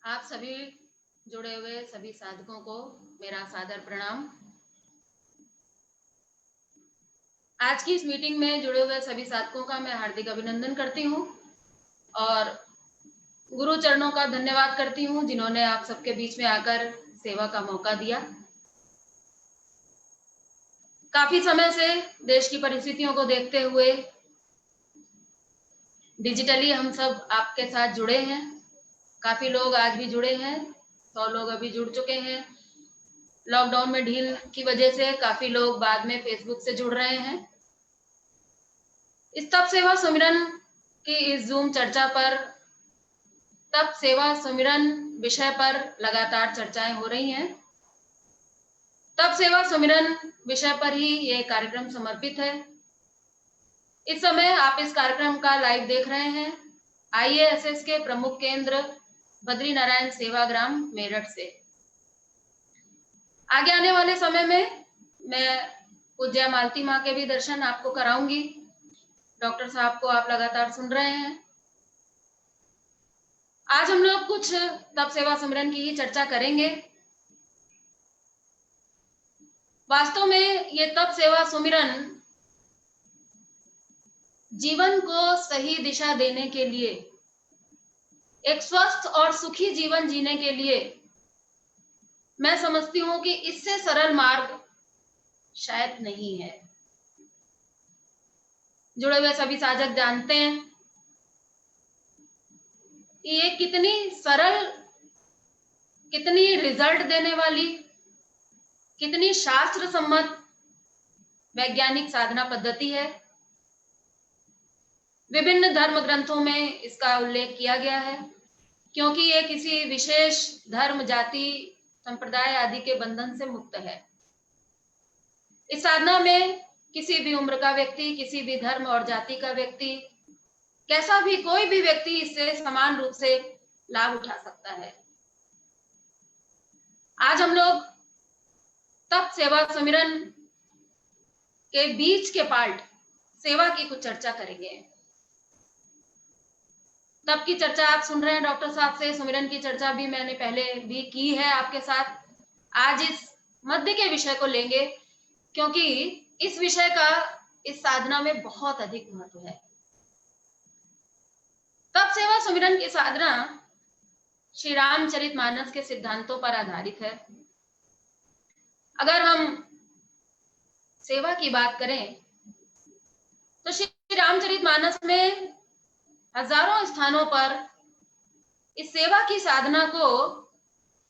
आप सभी जुड़े हुए सभी साधकों को मेरा सादर प्रणाम। आज की इस मीटिंग में जुड़े हुए सभी साधकों का मैं हार्दिक अभिनंदन करती हूँ और गुरु चरणों का धन्यवाद करती हूँ जिन्होंने आप सबके बीच में आकर सेवा का मौका दिया। काफी समय से देश की परिस्थितियों को देखते हुए डिजिटली हम सब आपके साथ जुड़े हैं। काफी लोग आज भी जुड़े हैं, 100 लोग अभी जुड़ चुके हैं। लॉकडाउन में ढील की वजह से काफी लोग बाद में फेसबुक से जुड़ रहे हैं। इस तप सेवा सुमिरन की इस जूम चर्चा पर तप सेवा सुमिरन विषय पर लगातार चर्चाएं हो रही हैं। तप सेवा सुमिरन विषय पर ही ये कार्यक्रम समर्पित है। इस समय आप इस कार्यक्रम का लाइव देख रहे हैं IASS के प्रमुख केंद्र बद्रीनारायण सेवाग्राम मेरठ से। आगे आने वाले समय में मैं पूज्य मालती माँ के भी दर्शन आपको कराऊंगी। डॉक्टर साहब को आप लगातार सुन रहे हैं। आज हम लोग कुछ तप सेवा सुमिरन की ही चर्चा करेंगे। वास्तव में ये तप सेवा सुमिरन जीवन को सही दिशा देने के लिए, एक स्वस्थ और सुखी जीवन जीने के लिए मैं समझती हूं कि इससे सरल मार्ग शायद नहीं है। जुड़े हुए सभी साधक जानते हैं कि ये कितनी सरल, कितनी रिजल्ट देने वाली, कितनी शास्त्र सम्मत वैज्ञानिक साधना पद्धति है। विभिन्न धर्म ग्रंथों में इसका उल्लेख किया गया है, क्योंकि ये किसी विशेष धर्म, जाति, संप्रदाय आदि के बंधन से मुक्त है। इस साधना में किसी भी उम्र का व्यक्ति, किसी भी धर्म और जाति का व्यक्ति, कैसा भी कोई भी व्यक्ति इससे समान रूप से लाभ उठा सकता है। आज हम लोग तप सेवा सुमिरन के बीच के पार्ट सेवा की कुछ चर्चा करेंगे। तप की चर्चा आप सुन रहे हैं डॉक्टर साहब से, सुमिरन की चर्चा भी मैंने पहले भी की है आपके साथ। आज इस मध्य के विषय को लेंगे क्योंकि इस विषय का इस साधना में बहुत अधिक महत्व है। तप सेवा सुमिरन की साधना श्री रामचरितमानस के सिद्धांतों पर आधारित है। अगर हम सेवा की बात करें तो श्री रामचरितमानस में हजारों स्थानों पर इस सेवा की साधना को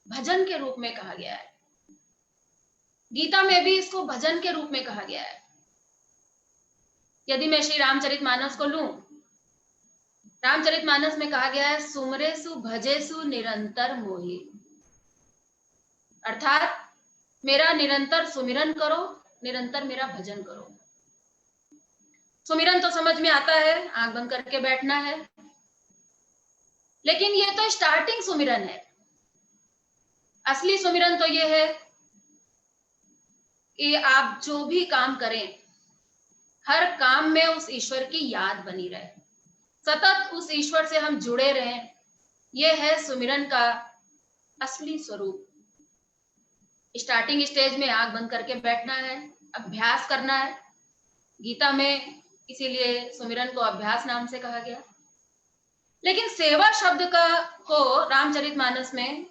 भजन के रूप में कहा गया है। गीता में भी इसको भजन के रूप में कहा गया है। यदि मैं श्री रामचरितमानस को लूं, रामचरितमानस में कहा गया है सुमरेसु भजेसु निरंतर मोहि, अर्थात मेरा निरंतर सुमिरन करो, निरंतर मेरा भजन करो। सुमिरन तो समझ में आता है, आंख बंद करके बैठना है, लेकिन ये तो स्टार्टिंग सुमिरन है। असली सुमिरन तो ये है कि आप जो भी काम करें, हर काम में उस ईश्वर की याद बनी रहे, सतत उस ईश्वर से हम जुड़े रहें। यह है सुमिरन का असली स्वरूप। स्टार्टिंग स्टेज में आंख बंद करके बैठना है, अभ्यास करना है। गीता में इसीलिए सुमिरन को अभ्यास नाम से कहा गया। लेकिन सेवा शब्द को रामचरितमानस में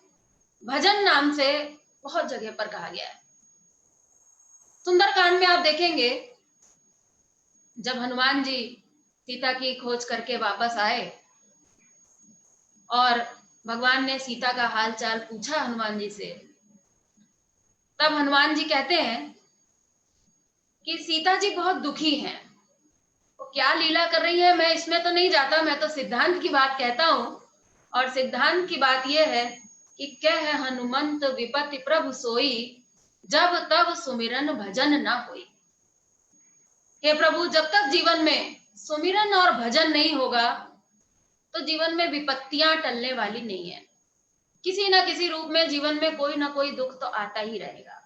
भजन नाम से बहुत जगह पर कहा गया है। सुंदरकांड में आप देखेंगे जब हनुमान जी सीता की खोज करके वापस आए और भगवान ने सीता का हाल चाल पूछा हनुमान जी से, तब हनुमान जी कहते हैं कि सीता जी बहुत दुखी हैं, वो क्या लीला कर रही है मैं इसमें तो नहीं जाता, मैं तो सिद्धांत की बात कहता हूं। और सिद्धांत की बात यह है कि कह हनुमंत विपत्ति प्रभु सोई, जब तब सुमिरन भजन ना होई। हे प्रभु, जब तक जीवन में सुमिरन और भजन नहीं होगा तो जीवन में विपत्तियां टलने वाली नहीं है। किसी ना किसी रूप में जीवन में कोई ना कोई दुख तो आता ही रहेगा।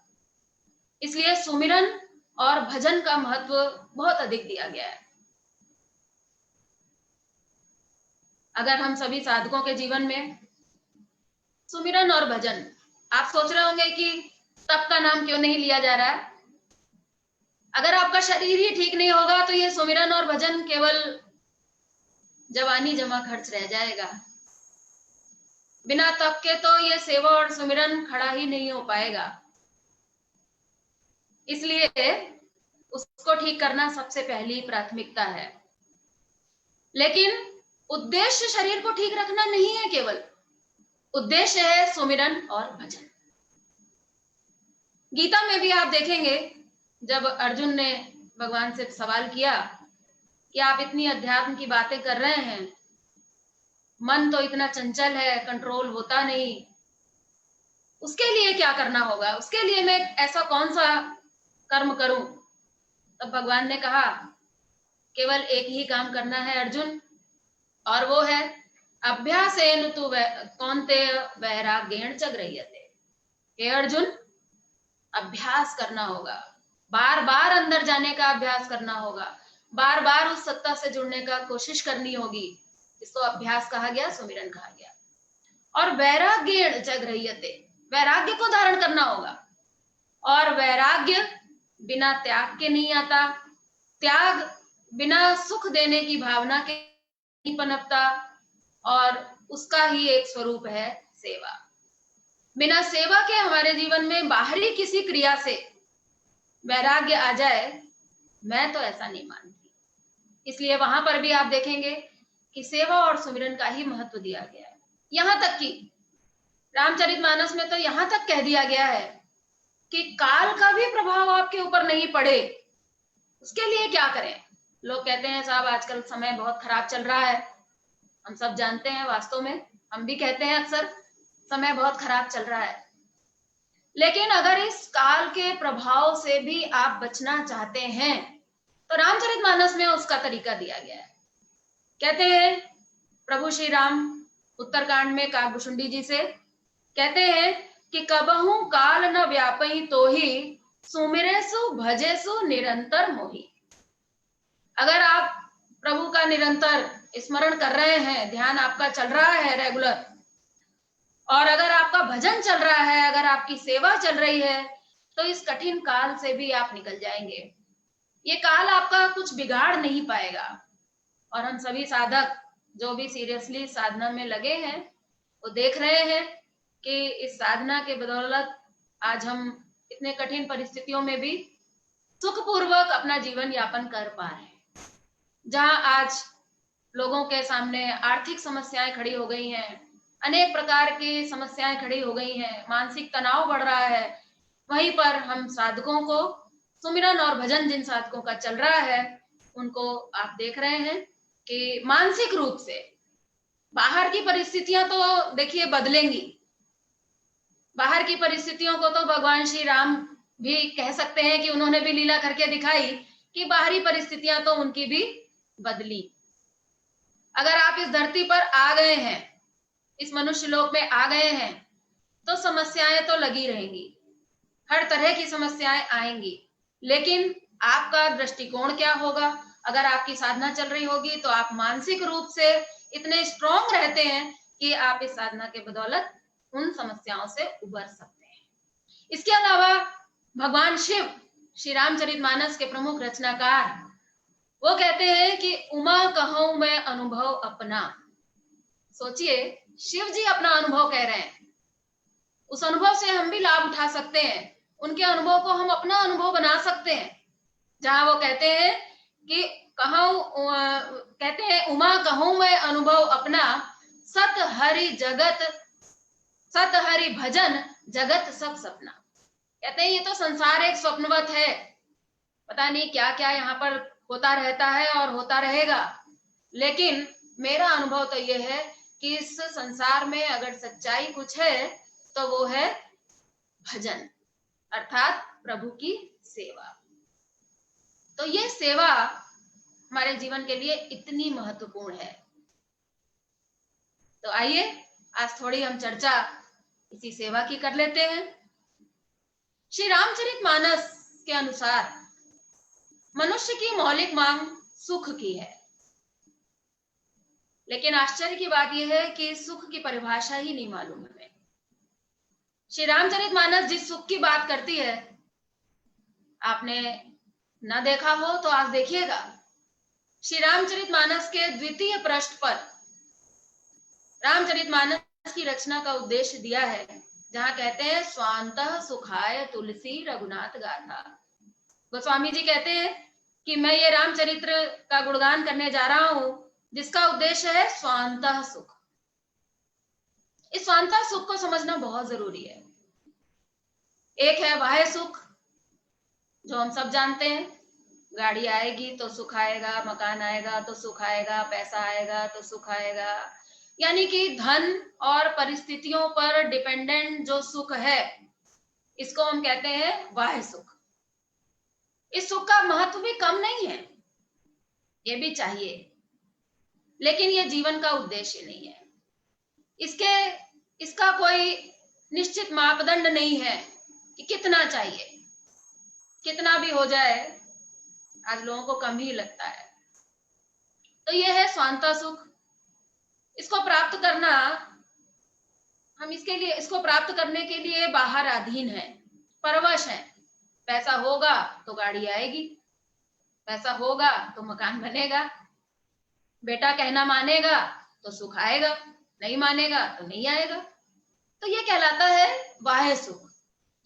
इसलिए सुमिरन और भजन का महत्व बहुत अधिक दिया गया है। अगर हम सभी साधकों के जीवन में सुमिरन और भजन। आप सोच रहे होंगे कि तप का नाम क्यों नहीं लिया जा रहा है। अगर आपका शरीर ही ठीक नहीं होगा तो ये सुमिरन और भजन केवल जवानी जमा खर्च रह जाएगा। बिना तप के तो ये सेवा और सुमिरन खड़ा ही नहीं हो पाएगा। इसलिए उसको ठीक करना सबसे पहली प्राथमिकता है। लेकिन उद्देश्य शरीर को ठीक रखना नहीं है, केवल उद्देश्य है सुमिरन और भजन। गीता में भी आप देखेंगे, जब अर्जुन ने भगवान से सवाल किया कि आप इतनी अध्यात्म की बातें कर रहे हैं, मन तो इतना चंचल है, कंट्रोल होता नहीं, उसके लिए क्या करना होगा, उसके लिए मैं ऐसा कौन सा कर्म करूं। तब भगवान ने कहा केवल एक ही काम करना है अर्जुन, और वो है अभ्यासेन तु कौन्तेय वैराग्येण च गृह्यते। हे अर्जुन, अभ्यास करना होगा, बार बार अंदर जाने का अभ्यास करना होगा, बार बार उस सत्ता से जुड़ने का कोशिश करनी होगी। इसको अभ्यास कहा गया, सुमिरन कहा गया। और वैराग्येण च गृह्यते, वैराग्य को धारण करना होगा। और वैराग्य बिना त्याग के नहीं आता, त्याग बिना सुख देने की भावना के नहीं पनपता, और उसका ही एक स्वरूप है सेवा। बिना सेवा के हमारे जीवन में बाहरी किसी क्रिया से वैराग्य आ जाए, मैं तो ऐसा नहीं मानती। इसलिए वहां पर भी आप देखेंगे कि सेवा और सुमिरन का ही महत्व दिया गया है। यहां तक कि रामचरितमानस में तो यहां तक कह दिया गया है कि काल का भी प्रभाव आपके ऊपर नहीं पड़े, उसके लिए क्या करें। लोग कहते हैं साहब आजकल समय बहुत खराब चल रहा है, हम सब जानते हैं, वास्तव में हम भी कहते हैं अक्सर समय बहुत खराब चल रहा है। लेकिन अगर इस काल के प्रभाव से भी आप बचना चाहते हैं तो रामचरितमानस में उसका तरीका दिया गया है। कहते हैं प्रभु श्री राम उत्तरकांड में काकभुशुंडी जी से कहते हैं कि कबहू काल न व्यापई तो ही सुमिरेसु भजेसु निरंतर मोही। अगर आप प्रभु का निरंतर स्मरण कर रहे हैं, ध्यान आपका चल रहा है रेगुलर, और अगर आपका भजन चल रहा है, अगर आपकी सेवा चल रही है, तो इस कठिन काल से भी आप निकल जाएंगे। ये काल आपका कुछ बिगाड़ नहीं पाएगा। और हम सभी साधक जो भी सीरियसली साधना में लगे हैं, वो देख रहे हैं कि इस साधना के बदौलत आज हम इतने कठिन परिस्थितियों में भी सुखपूर्वक अपना जीवन यापन कर पा रहे हैं। जहां आज लोगों के सामने आर्थिक समस्याएं खड़ी हो गई हैं, अनेक प्रकार की समस्याएं खड़ी हो गई हैं, मानसिक तनाव बढ़ रहा है, वहीं पर हम साधकों को सुमिरन और भजन जिन साधकों का चल रहा है, उनको आप देख रहे हैं कि मानसिक रूप से बाहर की परिस्थितियां तो देखिए बदलेंगी। बाहर की परिस्थितियों को तो भगवान श्री राम भी कह सकते हैं कि उन्होंने भी लीला करके दिखाई कि बाहरी परिस्थितियां तो उनकी भी बदली। अगर आप इस धरती पर आ गए हैं, इस मनुष्य लोक में आ गए हैं, तो समस्याएं तो लगी रहेंगी, हर तरह की समस्याएं आएंगी। लेकिन आपका दृष्टिकोण क्या होगा। अगर आपकी साधना चल रही होगी तो आप मानसिक रूप से इतने स्ट्रॉन्ग रहते हैं कि आप इस साधना के बदौलत उन समस्याओं से उबर सकते हैं। इसके अलावा भगवान शिव श्री रामचरितमानस के प्रमुख रचनाकार, वो कहते हैं कि उमा कहूं मैं अनुभव अपना। सोचिए, शिव जी अपना अनुभव कह रहे हैं, उस अनुभव से हम भी लाभ उठा सकते हैं, उनके अनुभव को हम अपना अनुभव बना सकते हैं। जहां वो कहते हैं कि कहते हैं उमा कहूं मैं अनुभव अपना, सत हरि भजन जगत सब सपना। कहते हैं ये तो संसार एक स्वप्नवत है, पता नहीं क्या क्या यहाँ पर होता रहता है और होता रहेगा, लेकिन मेरा अनुभव तो ये है कि इस संसार में अगर सच्चाई कुछ है तो वो है भजन, अर्थात प्रभु की सेवा। तो ये सेवा हमारे जीवन के लिए इतनी महत्वपूर्ण है। तो आइए आज थोड़ी हम चर्चा इसी सेवा की कर लेते हैं। श्री रामचरितमानस के अनुसार मनुष्य की मौलिक मांग सुख की है, लेकिन आश्चर्य की बात यह है कि सुख की परिभाषा ही नहीं मालूम हमें। श्री रामचरितमानस जिस सुख की बात करती है, आपने न देखा हो तो आज देखिएगा। श्री रामचरितमानस के द्वितीय पृष्ठ पर रामचरितमानस की रचना का उद्देश्य दिया है, जहां कहते हैं स्वांतः सुखाय तुलसी रघुनाथ गाथा। गोस्वामी जी कहते हैं कि मैं ये रामचरित्र का गुणगान करने जा रहा हूं, जिसका उद्देश्य है स्वांतः सुख। इस स्वांतः सुख को समझना बहुत जरूरी है। एक है बाह्य सुख, जो हम सब जानते हैं, गाड़ी आएगी तो सुख आएगा, मकान आएगा तो सुख आएगा, पैसा आएगा तो सुख आएगा, यानी कि धन और परिस्थितियों पर डिपेंडेंट जो सुख है, इसको हम कहते हैं बाह्य सुख। इस सुख का महत्व भी कम नहीं है, ये भी चाहिए, लेकिन ये जीवन का उद्देश्य नहीं है। इसका कोई निश्चित मापदंड नहीं है कि कितना चाहिए, कितना भी हो जाए आज लोगों को कम ही लगता है। तो ये है स्वांतः सुख। इसको प्राप्त करना, हम इसको प्राप्त करने के लिए बाहर अधीन है, परवश है। पैसा होगा तो गाड़ी आएगी, पैसा होगा तो मकान बनेगा, बेटा कहना मानेगा तो सुख आएगा, नहीं मानेगा तो नहीं आएगा। तो ये कहलाता है बाह्य सुख।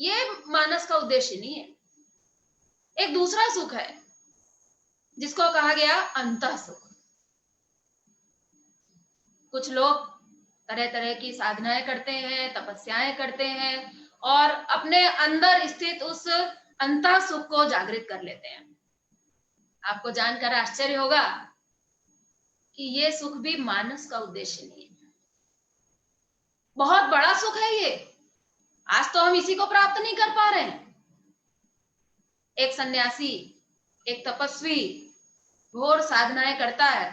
ये मानस का उद्देश्य नहीं है। एक दूसरा सुख है जिसको कहा गया अंतः सुख। कुछ लोग तरह तरह की साधनाएं करते हैं, तपस्याएं करते हैं और अपने अंदर स्थित उस अंतः सुख को जागृत कर लेते हैं। आपको जानकर आश्चर्य होगा कि ये सुख भी मानस का उद्देश्य नहीं है। बहुत बड़ा सुख है ये, आज तो हम इसी को प्राप्त नहीं कर पा रहे हैं। एक सन्यासी, एक तपस्वी घोर साधनाएं करता है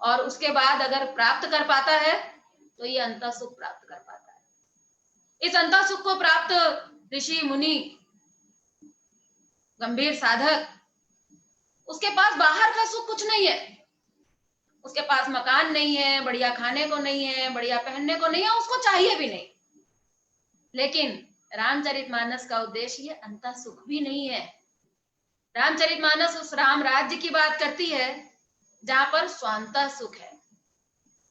और उसके बाद अगर प्राप्त कर पाता है तो ये अंतः सुख प्राप्त कर पाता है। इस अंतः सुख को प्राप्त ऋषि मुनि, गंभीर साधक, उसके पास बाहर का सुख कुछ नहीं है। उसके पास मकान नहीं है, बढ़िया खाने को नहीं है, बढ़िया पहनने को नहीं है, उसको चाहिए भी नहीं। लेकिन रामचरितमानस का उद्देश्य ये अंतः सुख भी नहीं है। रामचरितमानस उस राम राज्य की बात करती है जहां पर स्वांतः सुख है।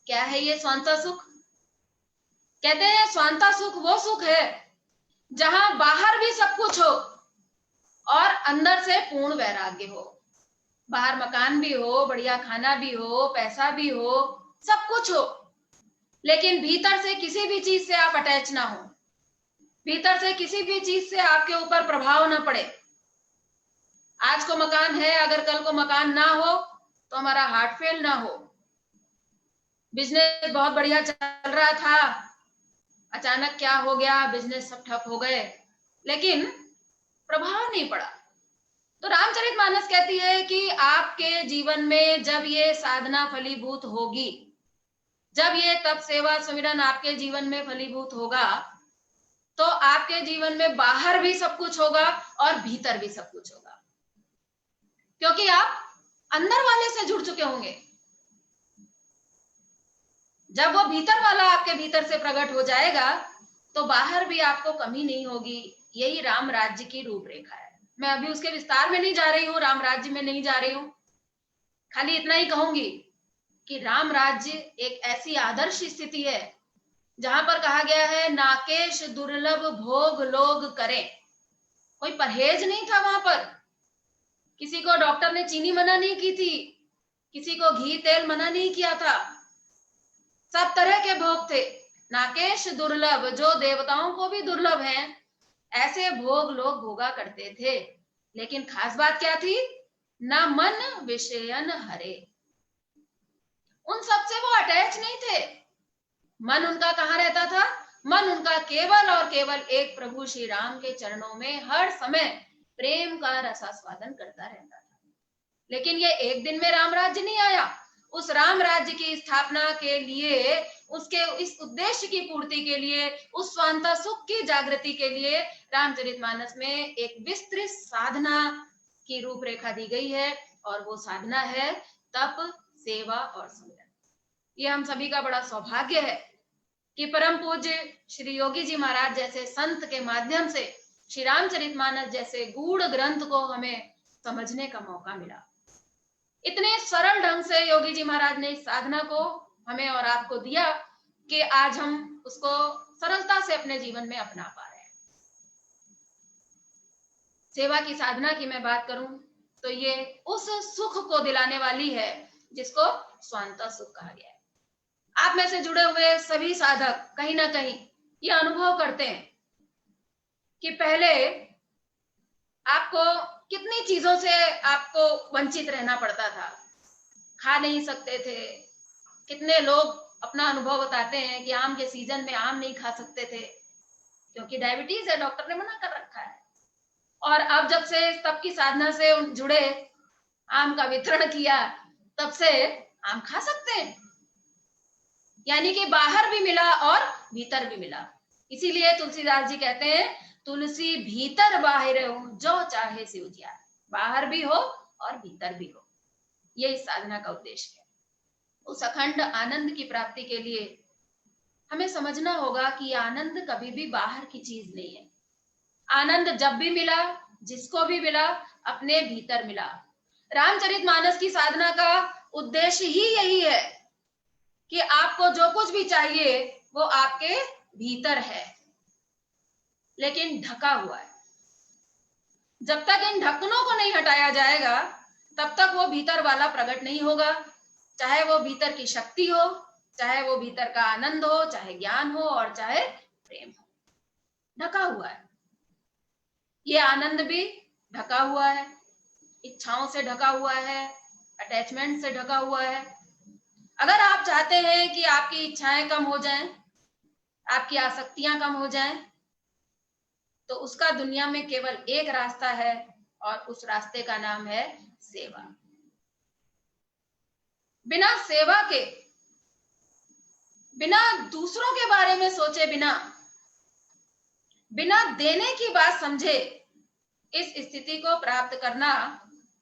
क्या है ये स्वांतः सुख? कहते हैं स्वांतः सुख वो सुख है जहां बाहर भी सब कुछ हो और अंदर से पूर्ण वैराग्य हो। बाहर मकान भी हो, बढ़िया खाना भी हो, पैसा भी हो, सब कुछ हो, लेकिन भीतर से किसी भी चीज से आप अटैच ना हो, भीतर से किसी भी चीज से आपके ऊपर प्रभाव ना पड़े। आज को मकान है, अगर कल को मकान ना हो तो हमारा हार्ट फेल ना हो। बिजनेस बहुत बढ़िया चल रहा था, अचानक क्या हो गया, बिजनेस सब ठप हो गए, लेकिन प्रभाव नहीं पड़ा। तो रामचरितमानस कहती है कि आपके जीवन में जब ये साधना फलीभूत होगी, जब ये तप सेवा सुमिरन आपके जीवन में फलीभूत होगा, तो आपके जीवन में बाहर भी सब कुछ होगा और भीतर भी सब कुछ होगा, क्योंकि आप अंदर वाले से जुड़ चुके होंगे। जब वो भीतर वाला आपके भीतर से प्रकट हो जाएगा तो बाहर भी आपको कमी नहीं होगी। यही राम राज्य की रूपरेखा है। मैं अभी उसके विस्तार में नहीं जा रही हूँ, राम राज्य में नहीं जा रही हूँ, खाली इतना ही कहूंगी कि राम राज्य एक ऐसी आदर्श स्थिति है जहां पर कहा गया है नाकेश दुर्लभ भोग लोग करें। कोई परहेज नहीं था वहां पर, किसी को डॉक्टर ने चीनी मना नहीं की थी, किसी को घी तेल मना नहीं किया था, सब तरह के भोग थे। नाकेश दुर्लभ, जो देवताओं को भी दुर्लभ हैं, ऐसे भोग लोग भोगा करते थे। लेकिन खास बात क्या थी? न मन विषयन हरे, उन सब से वो अटैच नहीं थे। मन उनका कहाँ रहता था? मन उनका केवल और केवल एक प्रभु श्री राम के चरणों में हर समय प्रेम का रसास्वादन करता रहता था। लेकिन ये एक दिन में राम राज्य नहीं आया। उस राम राज्य की स्थापना के लिए, उसके इस उद्देश्य की पूर्ति के लिए, उस स्वांतः सुख की जागृति के लिए रामचरितमानस में एक विस्तृत साधना की रूपरेखा दी गई है, और वो साधना है तप, सेवा और सुमिरन। ये हम सभी का बड़ा सौभाग्य है कि परम पूज्य श्री योगी जी महाराज जैसे संत के माध्यम से श्री रामचरितमानस जैसे गूढ़ ग्रंथ को हमें समझने का मौका मिला। इतने सरल ढंग से योगी जी महाराज ने इस साधना को हमें और आपको दिया कि आज हम उसको सरलता से अपने जीवन में अपना पा रहे हैं। सेवा की साधना की मैं बात करूं तो ये उस सुख को दिलाने वाली है जिसको स्वांतः सुख कहा गया है। आप में से जुड़े हुए सभी साधक कहीं ना कहीं ये अनुभव करते हैं कि पहले आपको कितनी चीजों से आपको वंचित रहना पड़ता था, खा नहीं सकते थे। कितने लोग अपना अनुभव बताते हैं कि आम के सीजन में आम नहीं खा सकते थे क्योंकि डायबिटीज है, डॉक्टर ने मना कर रखा है। और अब जब से तब की साधना से जुड़े, आम का वितरण किया, तब से आम खा सकते हैं। यानी कि बाहर भी मिला और भीतर भी मिला। इसीलिए तुलसीदास जी कहते हैं, तुलसी भीतर बाहर हो जो चाहे सिव जिया। बाहर भी हो और भीतर भी हो, ये इस साधना का उद्देश्य है। उस अखंड आनंद की प्राप्ति के लिए हमें समझना होगा कि आनंद कभी भी बाहर की चीज नहीं है। आनंद जब भी मिला, जिसको भी मिला, अपने भीतर मिला। रामचरितमानस की साधना का उद्देश्य ही यही है कि आपको जो कुछ भी चाहिए वो आपके भीतर है, लेकिन ढका हुआ है। जब तक इन ढक्कनों को नहीं हटाया जाएगा तब तक वो भीतर वाला प्रकट नहीं होगा। चाहे वो भीतर की शक्ति हो, चाहे वो भीतर का आनंद हो, चाहे ज्ञान हो और चाहे प्रेम हो, ढका हुआ है। ये आनंद भी ढका हुआ है, इच्छाओं से ढका हुआ है, अटैचमेंट से ढका हुआ है। अगर आप चाहते हैं कि आपकी इच्छाएं कम हो जाएं, आपकी आसक्तियां कम हो जाएं, तो उसका दुनिया में केवल एक रास्ता है और उस रास्ते का नाम है सेवा। बिना सेवा के, बिना दूसरों के बारे में सोचे, बिना देने की बात समझे इस स्थिति को प्राप्त करना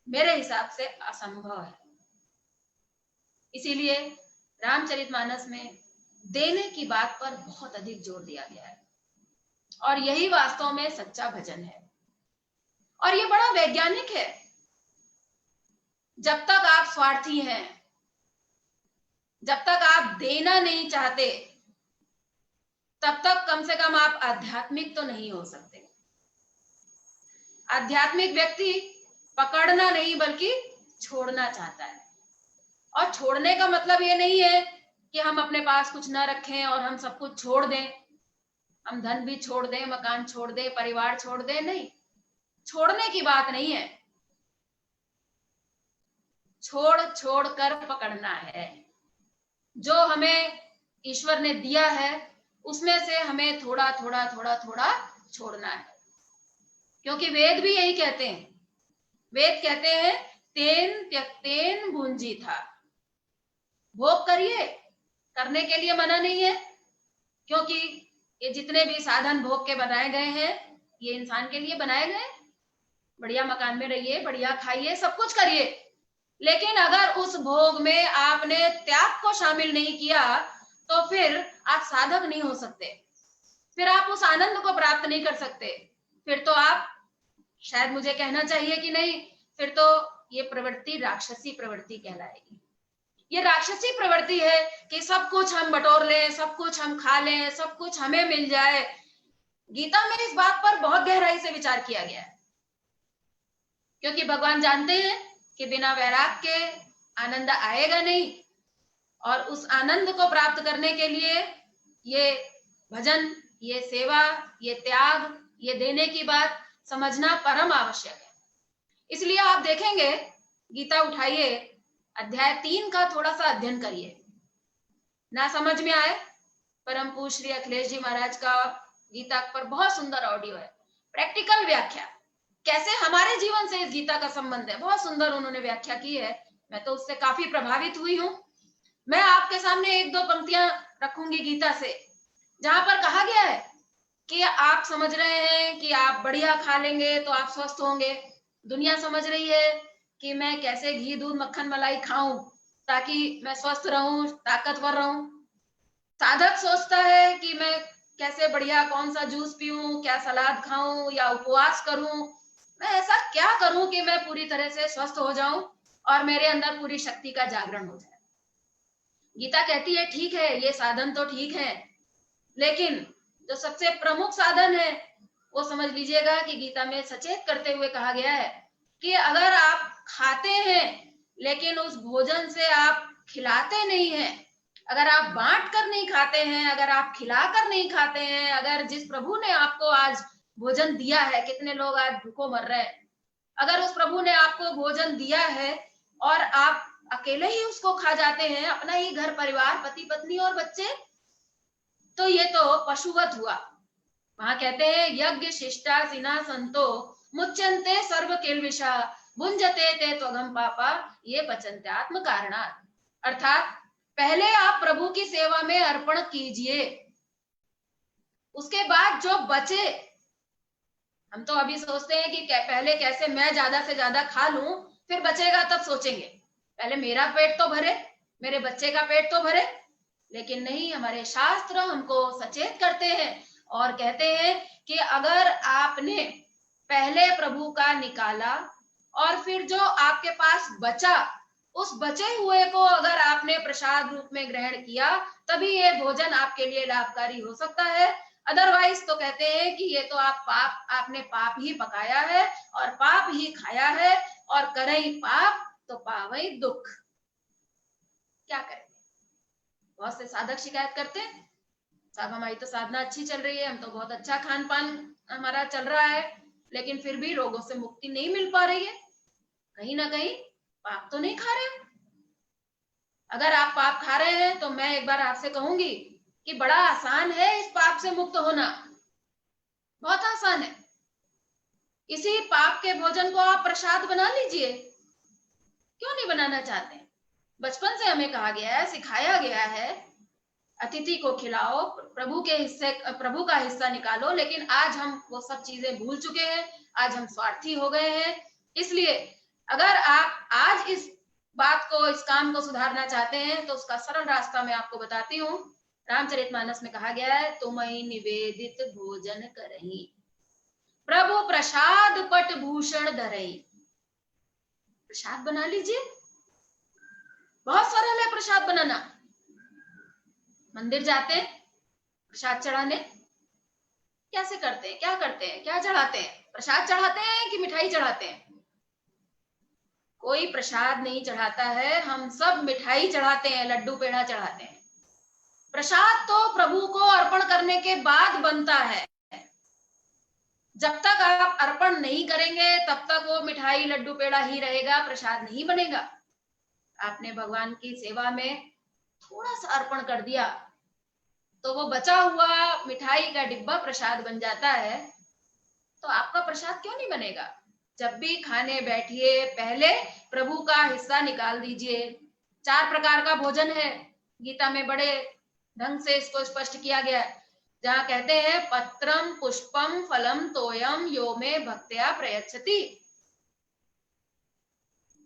मेरे हिसाब से असंभव है। इसीलिए रामचरितमानस में देने की बात पर बहुत अधिक जोर दिया गया है और यही वास्तव में सच्चा भजन है। और ये बड़ा वैज्ञानिक है। जब तक आप स्वार्थी हैं, जब तक आप देना नहीं चाहते, तब तक कम से कम आप आध्यात्मिक तो नहीं हो सकते। आध्यात्मिक व्यक्ति पकड़ना नहीं बल्कि छोड़ना चाहता है। और छोड़ने का मतलब ये नहीं है कि हम अपने पास कुछ ना रखें और हम सब कुछ छोड़ दें, हम धन भी छोड़ दें, मकान छोड़ दें, परिवार छोड़ दें। नहीं, छोड़ने की बात नहीं है। छोड़ छोड़ कर पकड़ना है। जो हमें ईश्वर ने दिया है उसमें से हमें थोड़ा थोड़ा थोड़ा थोड़ा छोड़ना है। क्योंकि वेद भी यही कहते हैं। वेद कहते हैं, तेन त्यक्तेन भुंजी था। भोग करिए, करने के लिए मना नहीं है, क्योंकि ये जितने भी साधन भोग के बनाए गए हैं ये इंसान के लिए बनाए गए। बढ़िया मकान में रहिए, बढ़िया खाइए, सब कुछ करिए, लेकिन अगर उस भोग में आपने त्याग को शामिल नहीं किया तो फिर आप साधक नहीं हो सकते, फिर आप उस आनंद को प्राप्त नहीं कर सकते। फिर तो आप, शायद मुझे कहना चाहिए कि नहीं, फिर तो ये प्रवृत्ति राक्षसी प्रवृत्ति कहलाएगी। ये राक्षसी प्रवृत्ति है कि सब कुछ हम बटोर लें, सब कुछ हम खा लें, सब कुछ हमें मिल जाए। गीता में इस बात पर बहुत गहराई से विचार किया गया है, क्योंकि भगवान जानते हैं कि बिना वैराग के आनंद आएगा नहीं। और उस आनंद को प्राप्त करने के लिए ये भजन, ये सेवा, ये त्याग, ये देने की बात समझना परम आवश्यक है। इसलिए आप देखेंगे, गीता उठाइए, अध्याय 3 का थोड़ा सा अध्ययन करिए। ना समझ में आए, परम पूज्य श्री अखिलेश जी महाराज का गीता पर बहुत सुंदर ऑडियो है, प्रैक्टिकल व्याख्या, कैसे हमारे जीवन से इस गीता का संबंध है, बहुत सुंदर उन्होंने व्याख्या की है। मैं तो उससे काफी प्रभावित हुई हूं। मैं आपके सामने एक दो पंक्तियां रखूंगी गीता से, जहां पर कहा गया है कि आप समझ रहे हैं कि आप बढ़िया खा लेंगे तो आप स्वस्थ होंगे। दुनिया समझ रही है कि मैं कैसे घी, दूध, मक्खन, मलाई खाऊं ताकि मैं स्वस्थ रहूं, ताकतवर रहूं। साधक सोचता है कैसे बढ़िया कौन सा जूस पीऊं, क्या सलाद खाऊं या उपवास करूं, मैं ऐसा क्या करूं कि मैं पूरी तरह से स्वस्थ हो जाऊं और मेरे अंदर पूरी शक्ति का जागरण हो जाए। गीता कहती है ठीक है, ये साधन तो ठीक है, लेकिन जो सबसे प्रमुख साधन है वो समझ लीजिएगा कि गीता में सचेत करते हुए कहा गया है कि अगर आप खाते हैं लेकिन उस भोजन से आप खिलाते नहीं हैं, अगर आप बांट कर नहीं खाते हैं, अगर आप खिलाकर नहीं खाते हैं, अगर जिस प्रभु ने आपको आज भोजन दिया है, कितने लोग आज भूखों मर रहे हैं, अगर उस प्रभु ने आपको भोजन दिया है और आप अकेले ही उसको खा जाते हैं, अपना ही घर परिवार पति पत्नी और बच्चे, तो ये तो पशुवत हुआ। वहां कहते हैं यज्ञ शिष्टा सिना संतो मुच्यंते सर्व किल्बिषा भुंजते ते त्वगम पापा ये पचन्ते आत्म कारणात्। अर्थात पहले आप प्रभु की सेवा में अर्पण कीजिए, उसके बाद जो बचे, हम तो अभी सोचते हैं कि पहले कैसे मैं ज्यादा से ज्यादा खा लूं, फिर बचेगा तब सोचेंगे, पहले मेरा पेट तो भरे, मेरे बच्चे का पेट तो भरे। लेकिन नहीं, हमारे शास्त्र हमको सचेत करते हैं और कहते हैं कि अगर आपने पहले प्रभु का निकाला और फिर जो आपके पास बचा, उस बचे हुए को अगर आपने प्रसाद रूप में ग्रहण किया, तभी ये भोजन आपके लिए लाभकारी हो सकता है। अदरवाइज तो कहते हैं कि ये तो आपने पाप ही पकाया है और पाप ही खाया है, और करई पाप तो पावई दुख। क्या करें? बहुत से साधक शिकायत करते हैं, साहब हमारी तो साधना अच्छी चल रही है, हम तो बहुत अच्छा खान पान हमारा चल रहा है, लेकिन फिर भी रोगों से मुक्ति नहीं मिल पा रही है, कहीं ना कहीं पाप तो नहीं खा रहे। अगर आप पाप खा रहे हैं तो मैं एक बार आपसे कहूंगी कि बड़ा आसान है इस पाप से मुक्त होना, बहुत आसान है। इसी पाप के भोजन को आप प्रसाद बना लीजिए, क्यों नहीं बनाना चाहते? बचपन से हमें कहा गया है, सिखाया गया है, अतिथि को खिलाओ, प्रभु के हिस्से, प्रभु का हिस्सा निकालो, लेकिन आज हम वो सब चीजें भूल चुके हैं, आज हम स्वार्थी हो गए हैं। इसलिए अगर आप आज इस बात को, इस काम को सुधारना चाहते हैं तो उसका सरल रास्ता मैं आपको बताती हूँ। रामचरितमानस में कहा गया है, तुम ही निवेदित भोजन करही प्रभु प्रसाद पट भूषण धरई। प्रसाद बना लीजिए, बहुत सरल है प्रसाद बनाना। मंदिर जाते हैं प्रसाद चढ़ाने, कैसे करते हैं, क्या करते हैं, क्या चढ़ाते हैं? प्रसाद चढ़ाते हैं कि मिठाई चढ़ाते हैं? कोई प्रसाद नहीं चढ़ाता है, हम सब मिठाई चढ़ाते हैं, लड्डू पेड़ा चढ़ाते हैं। प्रसाद तो प्रभु को अर्पण करने के बाद बनता है, जब तक आप अर्पण नहीं करेंगे तब तक वो मिठाई लड्डू पेड़ा ही रहेगा, प्रसाद नहीं बनेगा। आपने भगवान की सेवा में थोड़ा सा अर्पण कर दिया तो वो बचा हुआ मिठाई का डिब्बा प्रसाद बन जाता है, तो आपका प्रसाद क्यों नहीं बनेगा? जब भी खाने बैठिए पहले प्रभु का हिस्सा निकाल दीजिए। 4 प्रकार का भोजन है, गीता में बड़े ढंग से इसको स्पष्ट किया गया है, जहां कहते हैं पत्रम पुष्पम फलम तोयम यो में भक्त्या प्रयच्छति।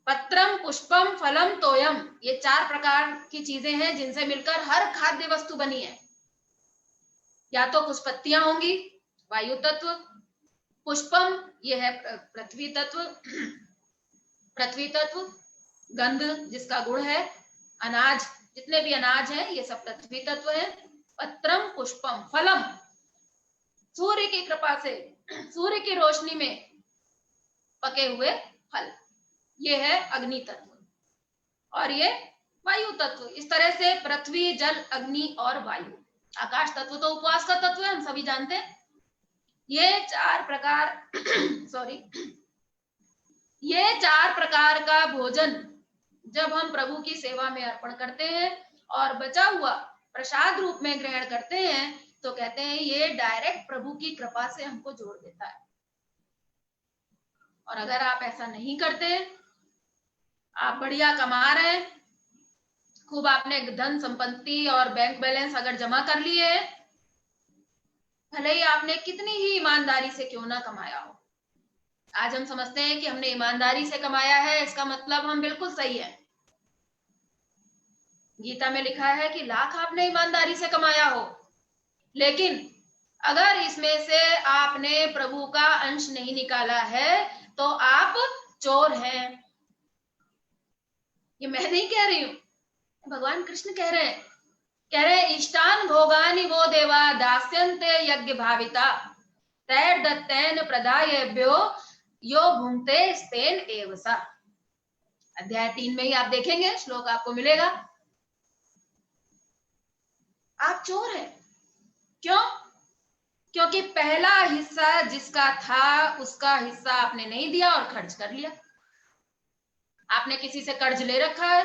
पत्रम पुष्पम फलम तोयम, ये 4 प्रकार की चीजें हैं जिनसे मिलकर हर खाद्य वस्तु बनी है। या तो कुछ पत्तियां होंगी, वायु तत्व, पुष्पम ये है पृथ्वी तत्व, पृथ्वी तत्व, गंध जिसका गुण है, अनाज, जितने भी अनाज हैं ये सब पृथ्वी तत्व है। पत्रम पुष्पम फलम, सूर्य की कृपा से, सूर्य की रोशनी में पके हुए फल, ये है अग्नि तत्व, और ये वायु तत्व। इस तरह से पृथ्वी जल अग्नि और वायु। आकाश तत्व तो उपवास का तत्व है, हम सभी जानते हैं। ये 4 प्रकार सॉरी ये 4 प्रकार का भोजन जब हम प्रभु की सेवा में अर्पण करते हैं और बचा हुआ प्रसाद रूप में ग्रहण करते हैं, तो कहते हैं ये डायरेक्ट प्रभु की कृपा से हमको जोड़ देता है। और अगर आप ऐसा नहीं करते, आप बढ़िया कमा रहे हैं, खूब आपने धन संपत्ति और बैंक बैलेंस अगर जमा कर लिए है, भले ही आपने कितनी ही ईमानदारी से क्यों ना कमाया हो, आज हम समझते हैं कि हमने ईमानदारी से कमाया है, इसका मतलब हम बिल्कुल सही है। गीता में लिखा है कि लाख आपने ईमानदारी से कमाया हो, लेकिन अगर इसमें से आपने प्रभु का अंश नहीं निकाला है तो आप चोर हैं। ये मैं नहीं कह रही हूं, भगवान कृष्ण कह रहे हैं। कह रहे हैं इष्टान भोगानि वो देवा दास्यन्ते यज्ञ भाविता तैर्दत्तेन प्रदायेभ्यो यो भुंक्ते स्तेन एव सा। अध्याय 3 में ही आप देखेंगे, श्लोक आपको मिलेगा। आप चोर हैं। क्यों? क्योंकि पहला हिस्सा जिसका था उसका हिस्सा आपने नहीं दिया और खर्च कर लिया। आपने किसी से कर्ज ले रखा है,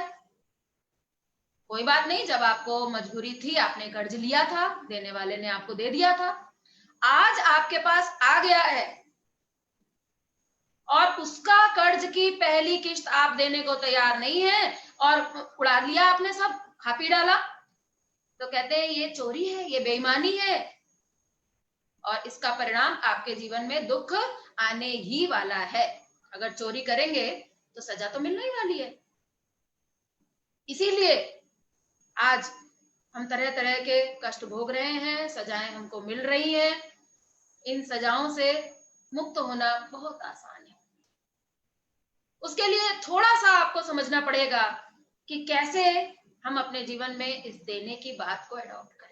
कोई बात नहीं, जब आपको मजबूरी थी आपने कर्ज लिया था, देने वाले ने आपको दे दिया था। आज आपके पास आ गया है और उसका कर्ज की पहली किश्त आप देने को तैयार नहीं है और उड़ा लिया आपने, सब खा पी डाला, तो कहते हैं ये चोरी है, ये बेईमानी है और इसका परिणाम आपके जीवन में दुख आने ही वाला है। अगर चोरी करेंगे तो सजा तो मिलने ही वाली है। इसीलिए आज हम तरह तरह के कष्ट भोग रहे हैं, सजाएं हमको मिल रही हैं। इन सजाओं से मुक्त होना बहुत आसान है। उसके लिए थोड़ा सा आपको समझना पड़ेगा कि कैसे हम अपने जीवन में इस देने की बात को अडॉप्ट करें।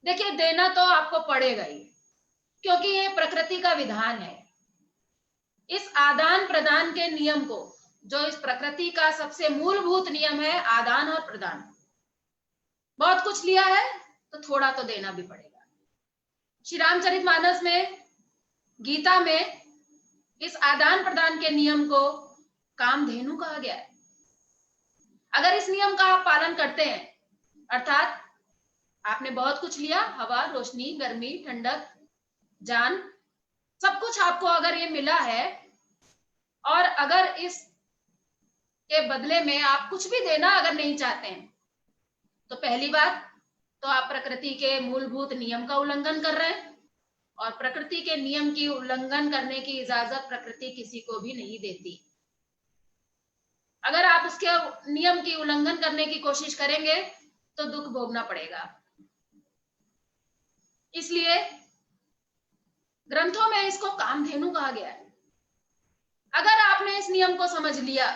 देखिए, देना तो आपको पड़ेगा ही, क्योंकि ये प्रकृति का विधान है। इस आदान प्रदान के नियम को, जो इस प्रकृति का सबसे मूलभूत नियम है, आदान और प्रदान, बहुत कुछ लिया है तो थोड़ा तो देना भी पड़ेगा। श्री रामचरितमानस में, गीता में इस आदान प्रदान के नियम को कामधेनु कहा गया है। अगर इस नियम का आप पालन करते हैं, अर्थात आपने बहुत कुछ लिया, हवा, रोशनी, गर्मी, ठंडक, जान, सब कुछ आपको अगर ये मिला है और अगर इस के बदले में आप कुछ भी देना अगर नहीं चाहते हैं, तो पहली बात तो आप प्रकृति के मूलभूत नियम का उल्लंघन कर रहे हैं और प्रकृति के नियम की उल्लंघन करने की इजाजत प्रकृति किसी को भी नहीं देती। अगर आप उसके नियम की उल्लंघन करने की कोशिश करेंगे तो दुख भोगना पड़ेगा। इसलिए ग्रंथों में इसको कामधेनु कहा गया है। अगर आपने इस नियम को समझ लिया,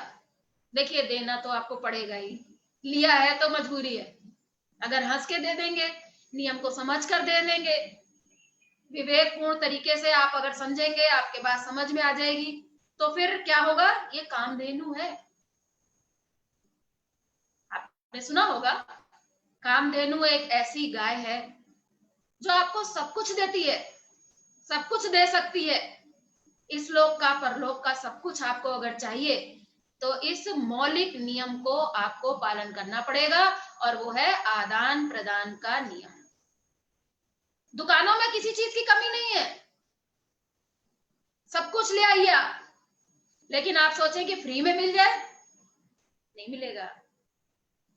देखिए देना तो आपको पड़ेगा ही, लिया है तो मजबूरी है। अगर हंस के दे देंगे, नियम को समझ कर दे देंगे, विवेकपूर्ण तरीके से आप अगर समझेंगे, आपके बात समझ में आ जाएगी, तो फिर क्या होगा? ये कामधेनु है। आपने सुना होगा, कामधेनु एक ऐसी गाय है जो आपको सब कुछ देती है, सब कुछ दे सकती है। इस लोक का, परलोक का सब कुछ आपको अगर चाहिए तो इस मौलिक नियम को आपको पालन करना पड़ेगा और वो है आदान प्रदान का नियम। दुकानों में किसी चीज की कमी नहीं है, सब कुछ ले आइए आप, लेकिन आप सोचें कि फ्री में मिल जाए, नहीं मिलेगा।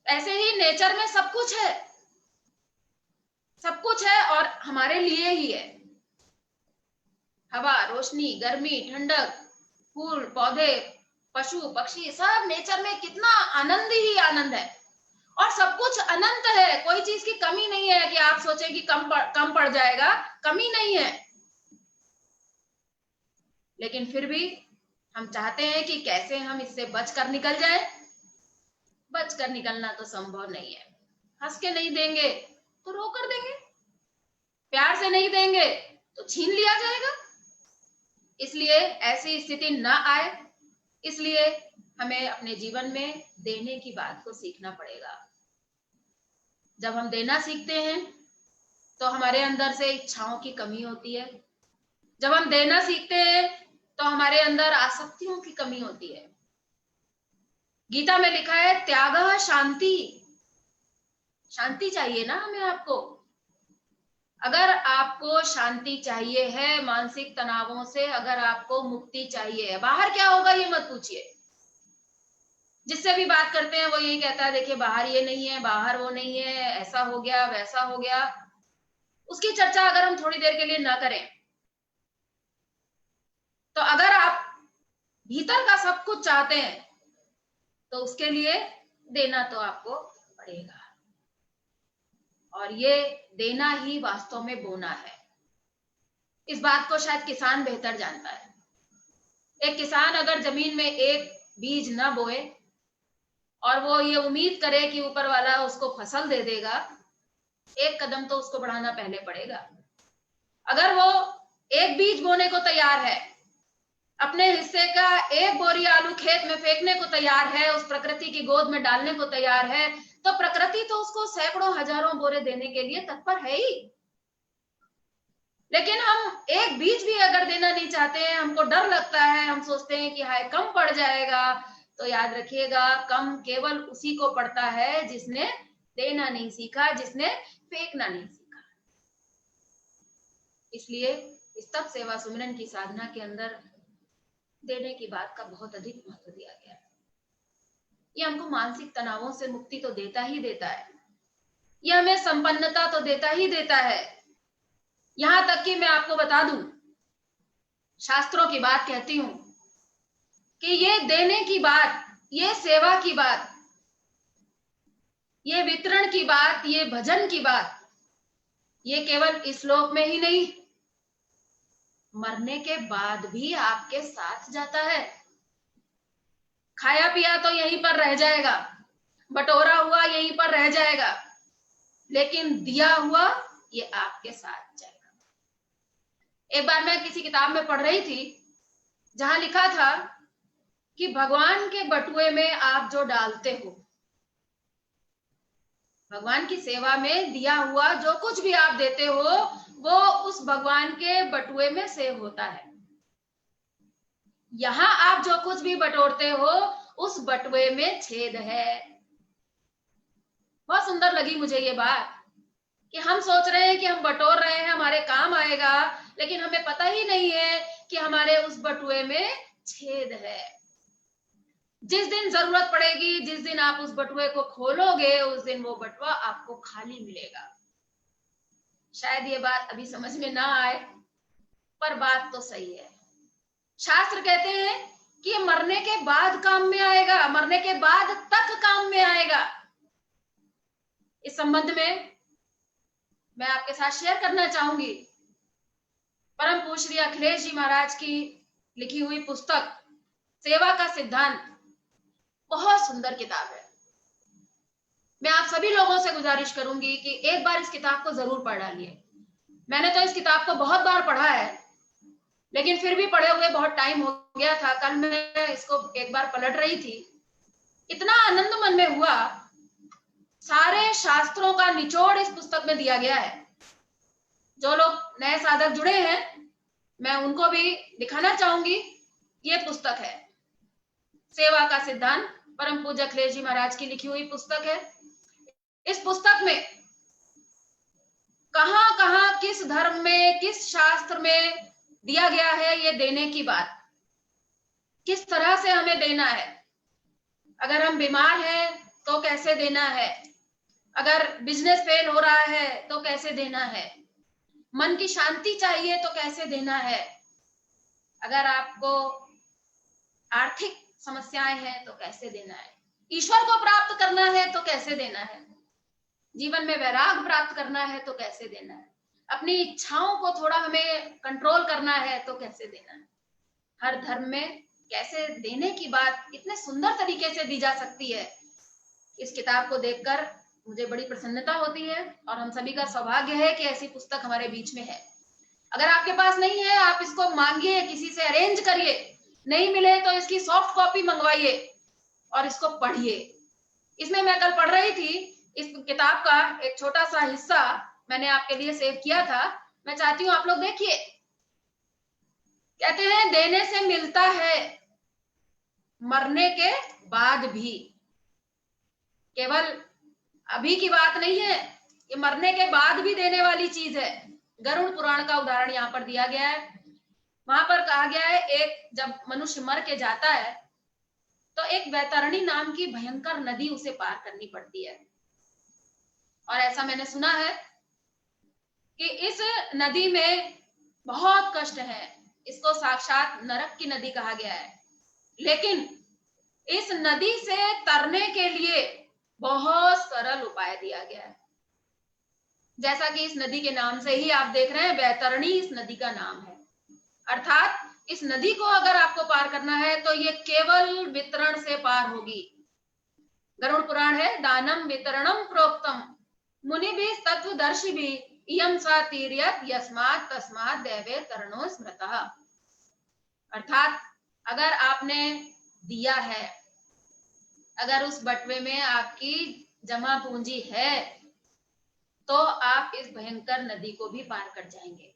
ऐसे ही नेचर में सब कुछ है, सब कुछ है और हमारे लिए ही है। हवा, रोशनी, गर्मी, ठंडक, फूल, पौधे, पशु, पक्षी, सब नेचर में कितना आनंद ही आनंद है और सब कुछ अनंत है। कोई चीज की कमी नहीं है कि आप सोचें कि कम पड़ जाएगा, कमी नहीं है। लेकिन फिर भी हम चाहते हैं कि कैसे हम इससे बचकर निकल जाएं। बचकर निकलना तो संभव नहीं है। हंस के नहीं देंगे तो रो कर देंगे, प्यार से नहीं देंगे तो छीन लिया जाएगा। इसलिए ऐसी स्थिति न आए, इसलिए हमें अपने जीवन में देने की बात को सीखना पड़ेगा। जब हम देना सीखते हैं तो हमारे अंदर से इच्छाओं की कमी होती है। जब हम देना सीखते हैं तो हमारे अंदर आसक्तियों की कमी होती है। गीता में लिखा है त्यागः शांति, शांति चाहिए ना हमें। आपको अगर आपको शांति चाहिए है, मानसिक तनावों से अगर आपको मुक्ति चाहिए है, बाहर क्या होगा ये मत पूछिए। जिससे भी बात करते हैं वो यही कहता है, देखिए बाहर ये नहीं है, बाहर वो नहीं है, ऐसा हो गया, वैसा हो गया। उसकी चर्चा अगर हम थोड़ी देर के लिए ना करें, तो अगर आप भीतर का सब कुछ चाहते हैं तो उसके लिए देना तो आपको पड़ेगा। और ये देना ही वास्तव में बोना है। इस बात को शायद किसान बेहतर जानता है। एक किसान अगर जमीन में एक बीज न बोए और वो ये उम्मीद करे कि ऊपर वाला उसको फसल दे देगा, एक कदम तो उसको बढ़ाना पहले पड़ेगा। अगर वो एक बीज बोने को तैयार है, अपने हिस्से का एक बोरी आलू खेत में फेंकने को तैयार है, उस प्रकृति की गोद में डालने को तैयार है, तो प्रकृति तो उसको सैकड़ों हजारों बोरे देने के लिए तत्पर है ही। लेकिन हम एक बीज भी अगर देना नहीं चाहते हैं, हमको डर लगता है, हम सोचते हैं कि हाय कम पड़ जाएगा, तो याद रखिएगा कम केवल उसी को पड़ता है जिसने देना नहीं सीखा, जिसने फेंकना नहीं सीखा। इसलिए इस तप सेवा सुमिरन की साधना के अंदर देने की बात का बहुत अधिक महत्व दिया गया है। ये हमको मानसिक तनावों से मुक्ति तो देता ही देता है, ये हमें संपन्नता तो देता ही देता है। यहां तक कि मैं आपको बता दूं, शास्त्रों की बात कहती हूं कि ये देने की बात, ये सेवा की बात, ये वितरण की बात, ये भजन की बात, ये केवल इस लोक में ही नहीं, मरने के बाद भी आपके साथ जाता है। खाया पिया तो यहीं पर रह जाएगा, बटोरा हुआ यहीं पर रह जाएगा, लेकिन दिया हुआ ये आपके साथ जाएगा। एक बार मैं किसी किताब में पढ़ रही थी जहां लिखा था कि भगवान के बटुए में आप जो डालते हो, भगवान की सेवा में दिया हुआ जो कुछ भी आप देते हो, वो उस भगवान के बटुए में सेव होता है। यहां आप जो कुछ भी बटोरते हो, उस बटुए में छेद है। बहुत सुंदर लगी मुझे ये बात कि हम सोच रहे हैं कि हम बटोर रहे हैं, हमारे काम आएगा, लेकिन हमें पता ही नहीं है कि हमारे उस बटुए में छेद है। जिस दिन जरूरत पड़ेगी, जिस दिन आप उस बटुए को खोलोगे, उस दिन वो बटुआ आपको खाली मिलेगा। शायद ये बात अभी समझ में ना आए, पर बात तो सही है। शास्त्र कहते हैं कि ये मरने के बाद काम में आएगा, मरने के बाद तक काम में आएगा। इस संबंध में मैं आपके साथ शेयर करना चाहूंगी परम पूज्य श्री अखिलेश जी महाराज की लिखी हुई पुस्तक सेवा का सिद्धांत। बहुत सुंदर किताब है। मैं आप सभी लोगों से गुजारिश करूंगी कि एक बार इस किताब को जरूर पढ़ डालिए। मैंने तो इस किताब को बहुत बार पढ़ा है, लेकिन फिर भी पढ़े हुए बहुत टाइम हो गया था। कल मैं इसको एक बार पलट रही थी, इतना आनंद मन में हुआ। सारे शास्त्रों का निचोड़ इस पुस्तक में दिया गया है। जो लोग नए साधक जुड़े हैं, मैं उनको भी दिखाना चाहूंगी। ये पुस्तक है सेवा का सिद्धांत, परम पूज्य अखिलेश जी महाराज की लिखी हुई पुस्तक है। इस पुस्तक में कहां कहां किस धर्म में, किस शास्त्र में दिया गया है ये देने की बात, किस तरह से हमें देना है। अगर हम बीमार हैं तो कैसे देना है, अगर बिजनेस फेल हो रहा है तो कैसे देना है, मन की शांति चाहिए तो कैसे देना है, अगर आपको आर्थिक समस्याएं हैं तो कैसे देना है, ईश्वर को प्राप्त करना है तो कैसे देना है, जीवन में वैराग्य प्राप्त करना है तो कैसे देना है, अपनी इच्छाओं को थोड़ा हमें कंट्रोल करना है तो कैसे देना है। हर धर्म में कैसे देने की बात इतने सुंदर तरीके से दी जा सकती है। इस किताब को देखकर मुझे बड़ी प्रसन्नता होती है और हम सभी का सौभाग्य है कि ऐसी पुस्तक हमारे बीच में है। अगर आपके पास नहीं है, आप इसको मांगिए, किसी से अरेंज करिए, नहीं मिले तो इसकी सॉफ्ट कॉपी मंगवाइए और इसको पढ़िए। इसमें मैं कल पढ़ रही थी, इस किताब का एक छोटा सा हिस्सा मैंने आपके लिए सेव किया था, मैं चाहती हूं आप लोग देखिए। कहते हैं देने से मिलता है मरने के बाद भी। केवल अभी की बात नहीं है, ये मरने के बाद भी देने वाली चीज है। गरुड़ पुराण का उदाहरण यहाँ पर दिया गया है। वहां पर कहा गया है, एक जब मनुष्य मर के जाता है तो एक वैतरणी नाम की भयंकर नदी उसे पार करनी पड़ती है। और ऐसा मैंने सुना है कि इस नदी में बहुत कष्ट है, इसको साक्षात नरक की नदी कहा गया है। लेकिन इस नदी से तरने के लिए बहुत सरल उपाय दिया गया है। जैसा कि इस नदी के नाम से ही आप देख रहे हैं, बैतरणी इस नदी का नाम है। अर्थात इस नदी को अगर आपको पार करना है तो ये केवल वितरण से पार होगी। गरुड़ पुराण है, दानम वितरणम प्रोक्तम मुनि भी तत्वदर्शी भी इयम सा तीर्यत यस्मात् तस्मात् दैवे तरणो स्मृतः। अर्थात अगर आपने दिया है, अगर उस बटवे में आपकी जमा पूंजी है, तो आप इस भयंकर नदी को भी पार कर जाएंगे।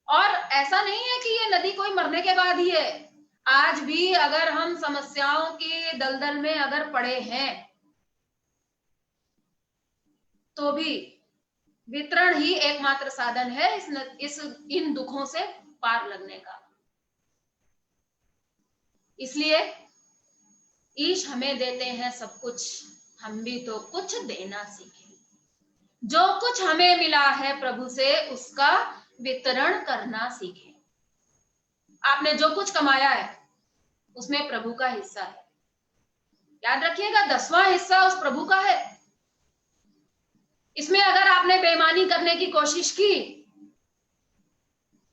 और ऐसा नहीं है कि ये नदी कोई मरने के बाद ही है। आज भी अगर हम समस्याओं के दलदल में अगर पड़े हैं, तो भी वितरण ही एकमात्र साधन है इन दुखों से पार लगने का। इसलिए ईश हमें देते हैं सब कुछ, हम भी तो कुछ देना सीखें। जो कुछ हमें मिला है प्रभु से, उसका वितरण करना सीखें। आपने जो कुछ कमाया है उसमें प्रभु का हिस्सा है। याद रखिएगा, 10वां हिस्सा उस प्रभु का है। इसमें अगर आपने बेईमानी करने की कोशिश की,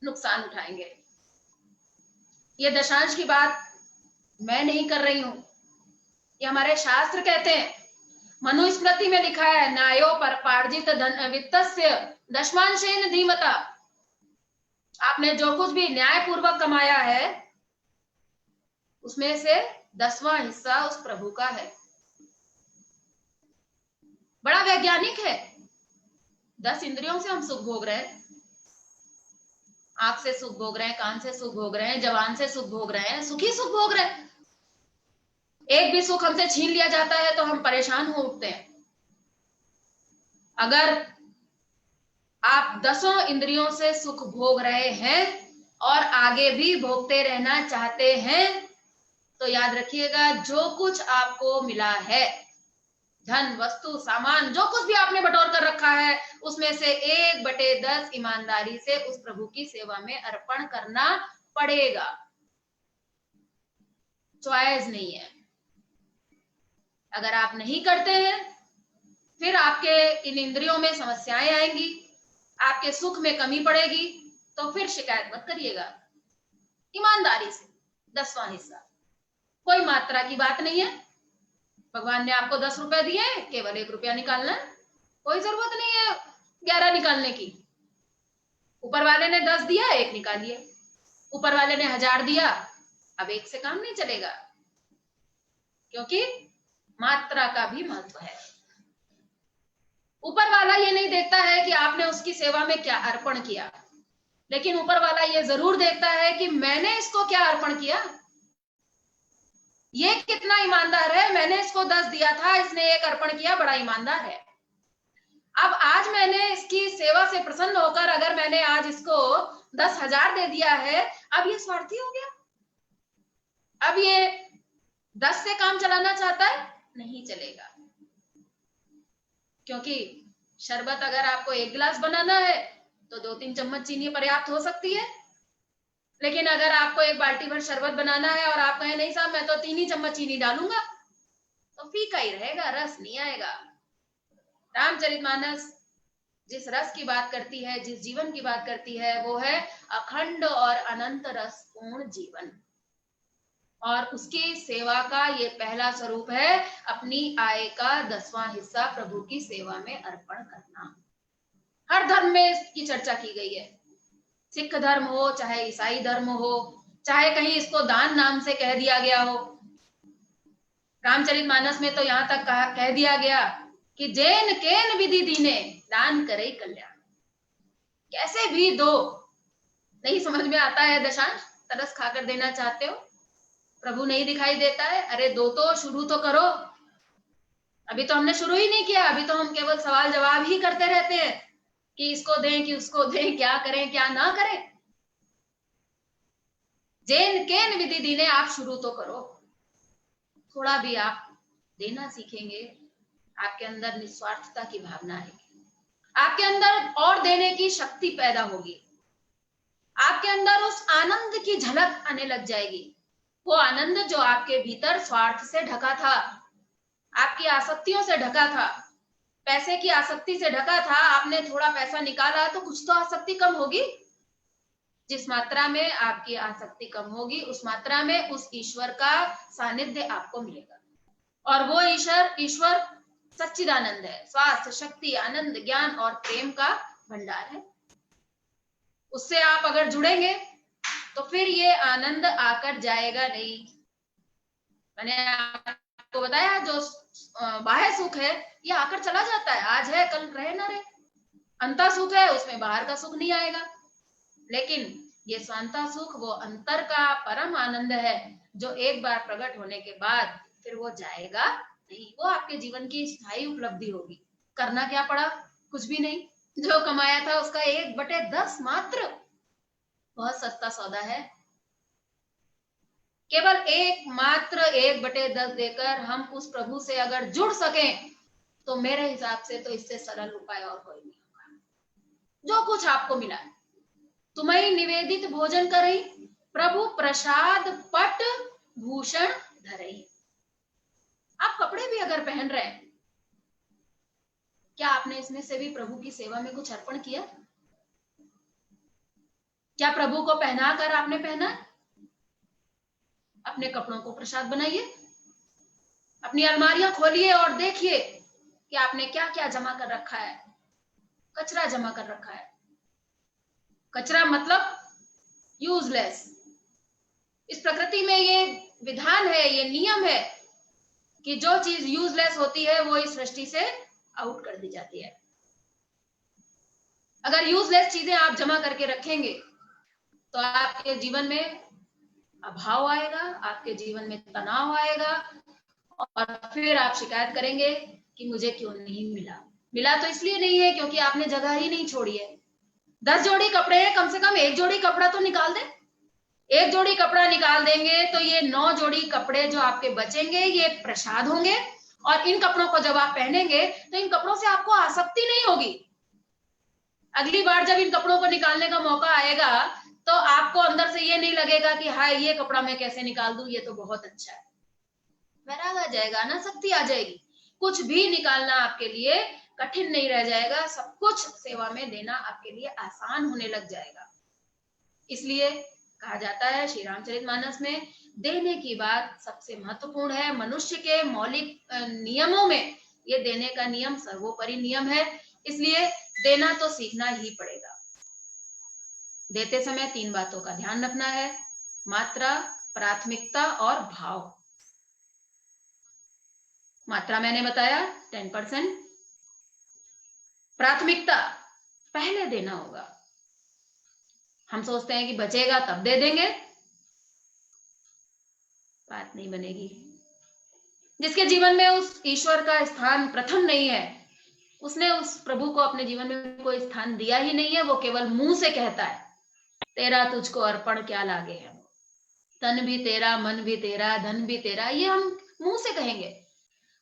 नुकसान उठाएंगे। ये दशांश की बात मैं नहीं कर रही हूं, ये हमारे शास्त्र कहते हैं। मनुस्मृति में लिखा है, न्यायो पर पार्जित वित्तस्य दशमांशेन धीमता। आपने जो कुछ भी न्याय पूर्वक कमाया है, उसमें से 10वां हिस्सा उस प्रभु का है। बड़ा वैज्ञानिक है। 10 इंद्रियों से हम सुख भोग रहे हैं। आंख से सुख भोग रहे हैं, कान से सुख भोग रहे हैं, जबान से सुख भोग रहे हैं, सुखी सुख भोग रहे हैं। एक भी सुख हमसे छीन लिया जाता है तो हम परेशान हो उठते हैं। अगर आप 10 इंद्रियों से सुख भोग रहे हैं और आगे भी भोगते रहना चाहते हैं, तो याद रखिएगा, जो कुछ आपको मिला है, धन वस्तु सामान जो कुछ भी आपने बटोर कर रखा है, उसमें से 1/10 ईमानदारी से उस प्रभु की सेवा में अर्पण करना पड़ेगा। चॉइस नहीं है। अगर आप नहीं करते हैं, फिर आपके इन इंद्रियों में समस्याएं आएंगी, आपके सुख में कमी पड़ेगी, तो फिर शिकायत मत करिएगा। ईमानदारी से 10वां हिस्सा, कोई मात्रा की बात नहीं है। भगवान ने आपको 10 रुपए दिए, केवल 1 रुपया निकालना, कोई जरूरत नहीं है 11 निकालने की। ऊपर वाले ने 10 दिया, 1 निकालिए। ऊपर वाले ने 1000 दिया, अब 1 से काम नहीं चलेगा, क्योंकि मात्रा का भी महत्व है। ऊपर वाला ये नहीं देखता है कि आपने उसकी सेवा में क्या अर्पण किया, लेकिन ऊपर वाला ये जरूर देखता है कि मैंने इसको क्या अर्पण किया, ये कितना ईमानदार है। मैंने इसको 10 दिया था, इसने 1 अर्पण किया, बड़ा ईमानदार है। अब आज मैंने इसकी सेवा से प्रसन्न होकर अगर मैंने आज इसको 10,000 दे दिया है, अब ये स्वार्थी हो गया, अब ये 10 से काम चलाना चाहता है, नहीं चलेगा। क्योंकि शरबत अगर आपको 1 गिलास बनाना है तो 2-3 चम्मच चीनी पर्याप्त हो सकती है, लेकिन अगर आपको 1 बाल्टी भर शरबत बनाना है और आप कहें नहीं साहब मैं तो 3 ही चम्मच चीनी डालूंगा, तो फीका ही रहेगा, रस नहीं आएगा। रामचरितमानस जिस रस की बात करती है, जिस जीवन की बात करती है, वो है अखंड और अनंत रस पूर्ण जीवन। और उसकी सेवा का ये पहला स्वरूप है अपनी आय का 10वां हिस्सा प्रभु की सेवा में अर्पण करना। हर धर्म में इसकी चर्चा की गई है। सिख धर्म हो, चाहे ईसाई धर्म हो, चाहे कहीं इसको दान नाम से कह दिया गया हो। रामचरितमानस में तो यहां तक कह दिया गया कि जैन केन विधि दीने दान करे कल्याण। कैसे भी दो, नहीं समझ में आता है दशांश, तरस खाकर देना चाहते हो, प्रभु नहीं दिखाई देता है, अरे दो तो शुरू तो करो। अभी तो हमने शुरू ही नहीं किया, अभी तो हम केवल सवाल जवाब ही करते रहते हैं कि इसको दें कि उसको दें, क्या करें क्या ना करें। जैन केन विधि दीने, आप शुरू तो करो। थोड़ा भी आप देना सीखेंगे, आपके अंदर निस्वार्थता की भावना आएगी, आपके अंदर और देने की शक्ति पैदा होगी, आपके अंदर उस आनंद की झलक आने लग जाएगी। वो आनंद जो आपके भीतर स्वार्थ से ढका था, आपकी आसक्तियों से ढका था, पैसे की आसक्ति से ढका था, आपने थोड़ा पैसा निकाला तो कुछ तो आसक्ति कम होगी। जिस मात्रा में आपकी आसक्ति कम होगी उस मात्रा में उस ईश्वर का सानिध्य आपको मिलेगा। और वो ईश्वर सच्चिदानंद है, स्वास्थ्य, शक्ति, आनंद, ज्ञान और प्रेम का भंडार है। उससे आप अगर जुड़ेंगे तो फिर ये आनंद आकर जाएगा नहीं। मैंने आपको बताया जो बाह्य सुख है ये आकर चला जाता है, आज है कल रहे ना रहे। अंतर सुख है, उसमें बाहर का सुख नहीं आएगा। लेकिन ये स्वांता सुख वो अंतर का परम आनंद है जो एक बार प्रकट होने के बाद फिर वो जाएगा नहीं। वो आपके जीवन की स्थायी उपलब्धि होगी। करना क्या पड़ा? कुछ भी नहीं। जो कमाया था उसका 1/10 मात्र, बहुत सस्ता सौदा है। केवल मात्र 1/10 देकर हम उस प्रभु से अगर जुड़ सकें तो मेरे हिसाब से तो इससे सरल उपाय और कोई नहीं होगा। जो कुछ आपको मिला है, तुम्हें निवेदित भोजन करई, प्रभु प्रसाद पट भूषण धरई। आप कपड़े भी अगर पहन रहे हैं, क्या आपने इसमें से भी प्रभु की सेवा में कुछ अर्पण किया? क्या प्रभु को पहनाकर आपने पहना? अपने कपड़ों को प्रसाद बनाइए, अपनी अलमारियां खोलिए और देखिए कि आपने क्या क्या जमा कर रखा है। कचरा जमा कर रखा है। कचरा मतलब यूजलेस। इस प्रकृति में ये विधान है, ये नियम है कि जो चीज यूजलेस होती है वो इस सृष्टि से आउट कर दी जाती है। अगर यूजलेस चीजें आप जमा करके रखेंगे तो आपके जीवन में अभाव आएगा, आपके जीवन में तनाव आएगा और फिर आप शिकायत करेंगे कि मुझे क्यों नहीं मिला। मिला तो इसलिए नहीं है क्योंकि आपने जगह ही नहीं छोड़ी है। 10 जोड़ी कपड़े हैं, कम से कम 1 जोड़ी कपड़ा तो निकाल दें। 1 जोड़ी कपड़ा निकाल देंगे तो ये 9 जोड़ी कपड़े जो आपके बचेंगे ये प्रसाद होंगे। और इन कपड़ों को जब आप पहनेंगे तो इन कपड़ों से आपको आसक्ति नहीं होगी। अगली बार जब इन कपड़ों को निकालने का मौका आएगा तो आपको अंदर से ये नहीं लगेगा कि हाय ये कपड़ा मैं कैसे निकाल दूं, ये तो बहुत अच्छा है। वैराग आ जाएगा, अनासक्ति आ जाएगी। कुछ भी निकालना आपके लिए कठिन नहीं रह जाएगा। सब कुछ सेवा में देना आपके लिए आसान होने लग जाएगा। इसलिए कहा जाता है श्री रामचरितमानस में, देने की बात सबसे महत्वपूर्ण है। मनुष्य के मौलिक नियमों में ये देने का नियम सर्वोपरि नियम है। इसलिए देना तो सीखना ही पड़ेगा। देते समय 3 बातों का ध्यान रखना है, मात्रा, प्राथमिकता और भाव। मात्रा मैंने बताया 10%। प्राथमिकता पहले देना होगा। हम सोचते हैं कि बचेगा तब दे देंगे, बात नहीं बनेगी। जिसके जीवन में उस ईश्वर का स्थान प्रथम नहीं है, उसने उस प्रभु को अपने जीवन में कोई स्थान दिया ही नहीं है। वो केवल मुंह से कहता है तेरा तुझको अर्पण क्या लागे है। तन भी तेरा, मन भी तेरा, धन भी तेरा, ये हम मुंह से कहेंगे।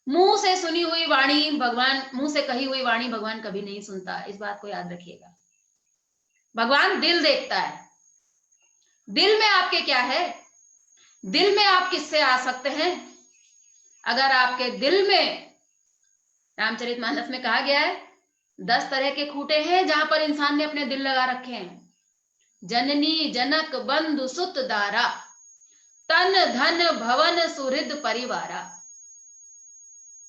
मुंह से सुनी हुई वाणी भगवान, मुंह से कही हुई वाणी भगवान कभी नहीं सुनता। इस बात को याद रखिएगा। भगवान दिल देखता है। दिल में आपके क्या है? दिल में आप किससे आ सकते हैं? अगर आपके दिल में, रामचरितमानस में कहा गया है 10 तरह के खूंटे हैं जहां पर इंसान ने अपने दिल लगा रखे हैं। जननी, जनक, बंधु, सुत, दारा, तन, धन, भवन, सुहृद, परिवारा।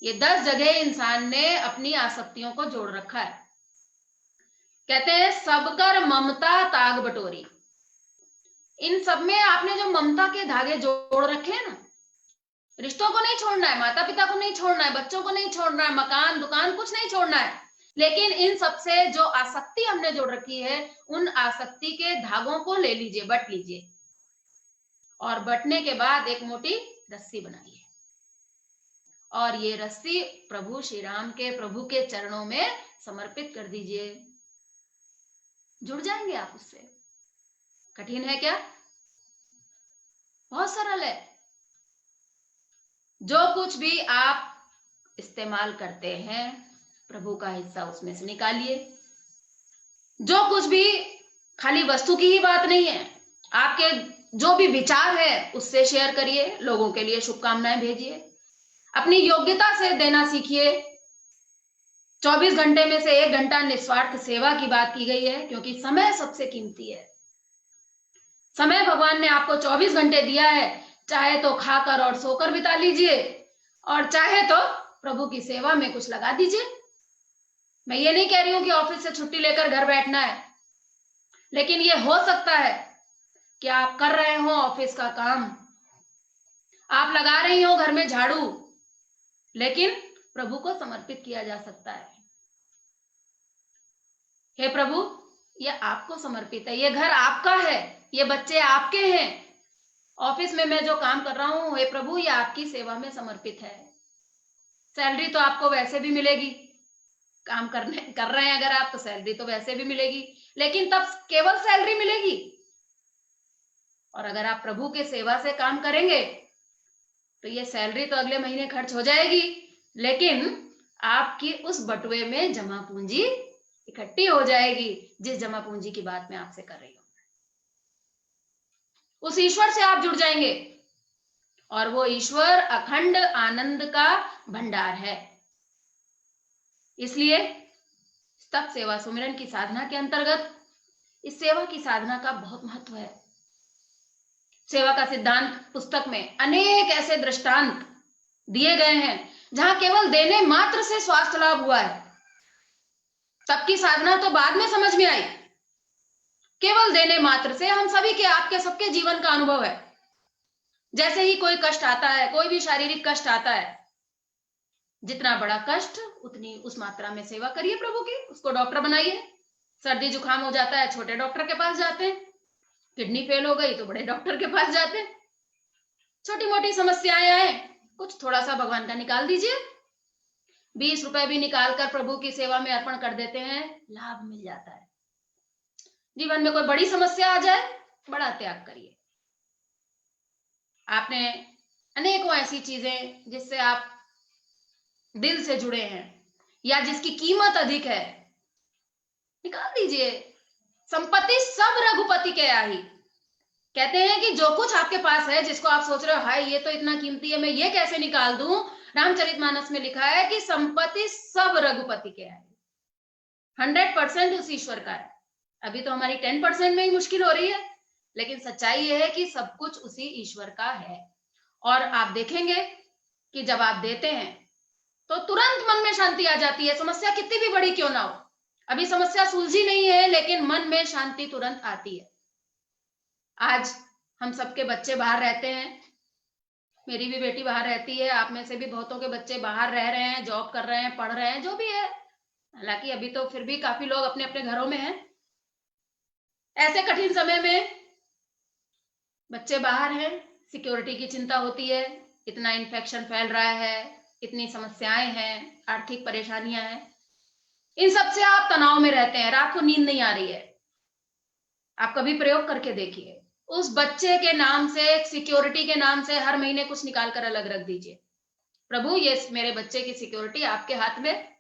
ये 10 जगह इंसान ने अपनी आसक्तियों को जोड़ रखा है। कहते हैं सबकर ममता ताग बटोरी। इन सब में आपने जो ममता के धागे जोड़ रखे हैं ना, रिश्तों को नहीं छोड़ना है, माता पिता को नहीं छोड़ना है, बच्चों को नहीं छोड़ना है, मकान दुकान कुछ नहीं छोड़ना है, लेकिन इन सब से जो आसक्ति हमने जोड़ रखी है उन आसक्ति के धागों को ले लीजिए, बट लीजिए और बटने के बाद एक मोटी रस्सी बनाइए और ये रस्सी प्रभु श्री राम के, प्रभु के चरणों में समर्पित कर दीजिए। जुड़ जाएंगे आप उससे। कठिन है क्या? बहुत सरल है। जो कुछ भी आप इस्तेमाल करते हैं प्रभु का हिस्सा उसमें से निकालिए। जो कुछ भी, खाली वस्तु की ही बात नहीं है, आपके जो भी विचार है उससे शेयर करिए, लोगों के लिए शुभकामनाएं भेजिए, अपनी योग्यता से देना सीखिए। 24 घंटे में से 1 घंटा निस्वार्थ सेवा की बात की गई है, क्योंकि समय सबसे कीमती है। समय भगवान ने आपको 24 घंटे दिया है, चाहे तो खाकर और सोकर बिता लीजिए, और चाहे तो प्रभु की सेवा में कुछ लगा दीजिए। मैं ये नहीं कह रही हूं कि ऑफिस से छुट्टी लेकर घर बैठना है, लेकिन ये हो सकता है कि आप कर रहे हो ऑफिस का काम, आप लगा रही हो घर में झाड़ू, लेकिन प्रभु को समर्पित किया जा सकता है। हे प्रभु, ये आपको समर्पित है, ये घर आपका है, ये बच्चे आपके हैं, ऑफिस में मैं जो काम कर रहा हूं, हे प्रभु, ये आपकी सेवा में समर्पित है। सैलरी तो आपको वैसे भी मिलेगी, काम कर रहे हैं अगर आप, तो सैलरी तो वैसे भी मिलेगी, लेकिन तब केवल सैलरी मिलेगी। और अगर आप प्रभु के सेवा से काम करेंगे तो ये सैलरी तो अगले महीने खर्च हो जाएगी, लेकिन आपकी उस बटुए में जमा पूंजी इकट्ठी हो जाएगी, जिस जमा पूंजी की बात मैं आपसे कर रही हूं। उस ईश्वर से आप जुड़ जाएंगे, और वो ईश्वर अखंड आनंद का भंडार है। इसलिए तप सेवा सुमिरन की साधना के अंतर्गत इस सेवा की साधना का बहुत महत्व है। सेवा का सिद्धांत पुस्तक में अनेक ऐसे दृष्टांत दिए गए हैं जहां केवल देने मात्र से स्वास्थ्य लाभ हुआ है। तप की साधना तो बाद में समझ में आई, केवल देने मात्र से हम सभी के, आपके सबके जीवन का अनुभव है। जैसे ही कोई कष्ट आता है, कोई भी शारीरिक कष्ट आता है, जितना बड़ा कष्ट उतनी उस मात्रा में सेवा करिए प्रभु की, उसको डॉक्टर बनाइए। सर्दी जुकाम हो जाता है, छोटे डॉक्टर के पास जाते हैं, किडनी फेल हो गई तो बड़े डॉक्टर के पास जाते हैं, छोटी मोटी समस्याएं आए, कुछ थोड़ा सा भगवान का निकाल दीजिए, 20 रुपए भी निकालकर प्रभु की सेवा में अर्पण कर देते हैं, लाभ मिल जाता है। जीवन में कोई बड़ी समस्या आ जाए, बड़ा त्याग करिए। आपने अनेकों ऐसी चीजें जिससे आप दिल से जुड़े हैं या जिसकी कीमत अधिक है, निकाल दीजिए। संपत्ति सब रघुपति के आही। कहते हैं कि जो कुछ आपके पास है, जिसको आप सोच रहे हो हाय ये तो इतना कीमती है, मैं ये कैसे निकाल दूं, रामचरितमानस में लिखा है कि संपत्ति सब रघुपति के आही, 100% उस ईश्वर का है। अभी तो हमारी 10% में ही मुश्किल हो रही है, लेकिन सच्चाई ये है कि सब कुछ उसी ईश्वर का है। और आप देखेंगे कि जब आप देते हैं तो तुरंत मन में शांति आ जाती है, समस्या कितनी भी बड़ी क्यों ना हो। अभी समस्या सुलझी नहीं है, लेकिन मन में शांति तुरंत आती है। आज हम सबके बच्चे बाहर रहते हैं, मेरी भी बेटी बाहर रहती है, आप में से भी बहुतों के बच्चे बाहर रह रहे हैं, जॉब कर रहे हैं, पढ़ रहे हैं, जो भी है, हालांकि अभी तो फिर भी काफी लोग अपने अपने घरों में हैं। ऐसे कठिन समय में बच्चे बाहर हैं, सिक्योरिटी की चिंता होती है, इतना इन्फेक्शन फैल रहा है, इतनी समस्याएं हैं, आर्थिक परेशानियां हैं, इन सब से आप तनाव में रहते हैं, रात को नींद नहीं आ रही है। आप कभी प्रयोग करके देखिए, उस बच्चे के नाम से, सिक्योरिटी के नाम से हर महीने कुछ निकाल कर अलग रख दीजिए। प्रभु, ये मेरे बच्चे की सिक्योरिटी आपके हाथ में,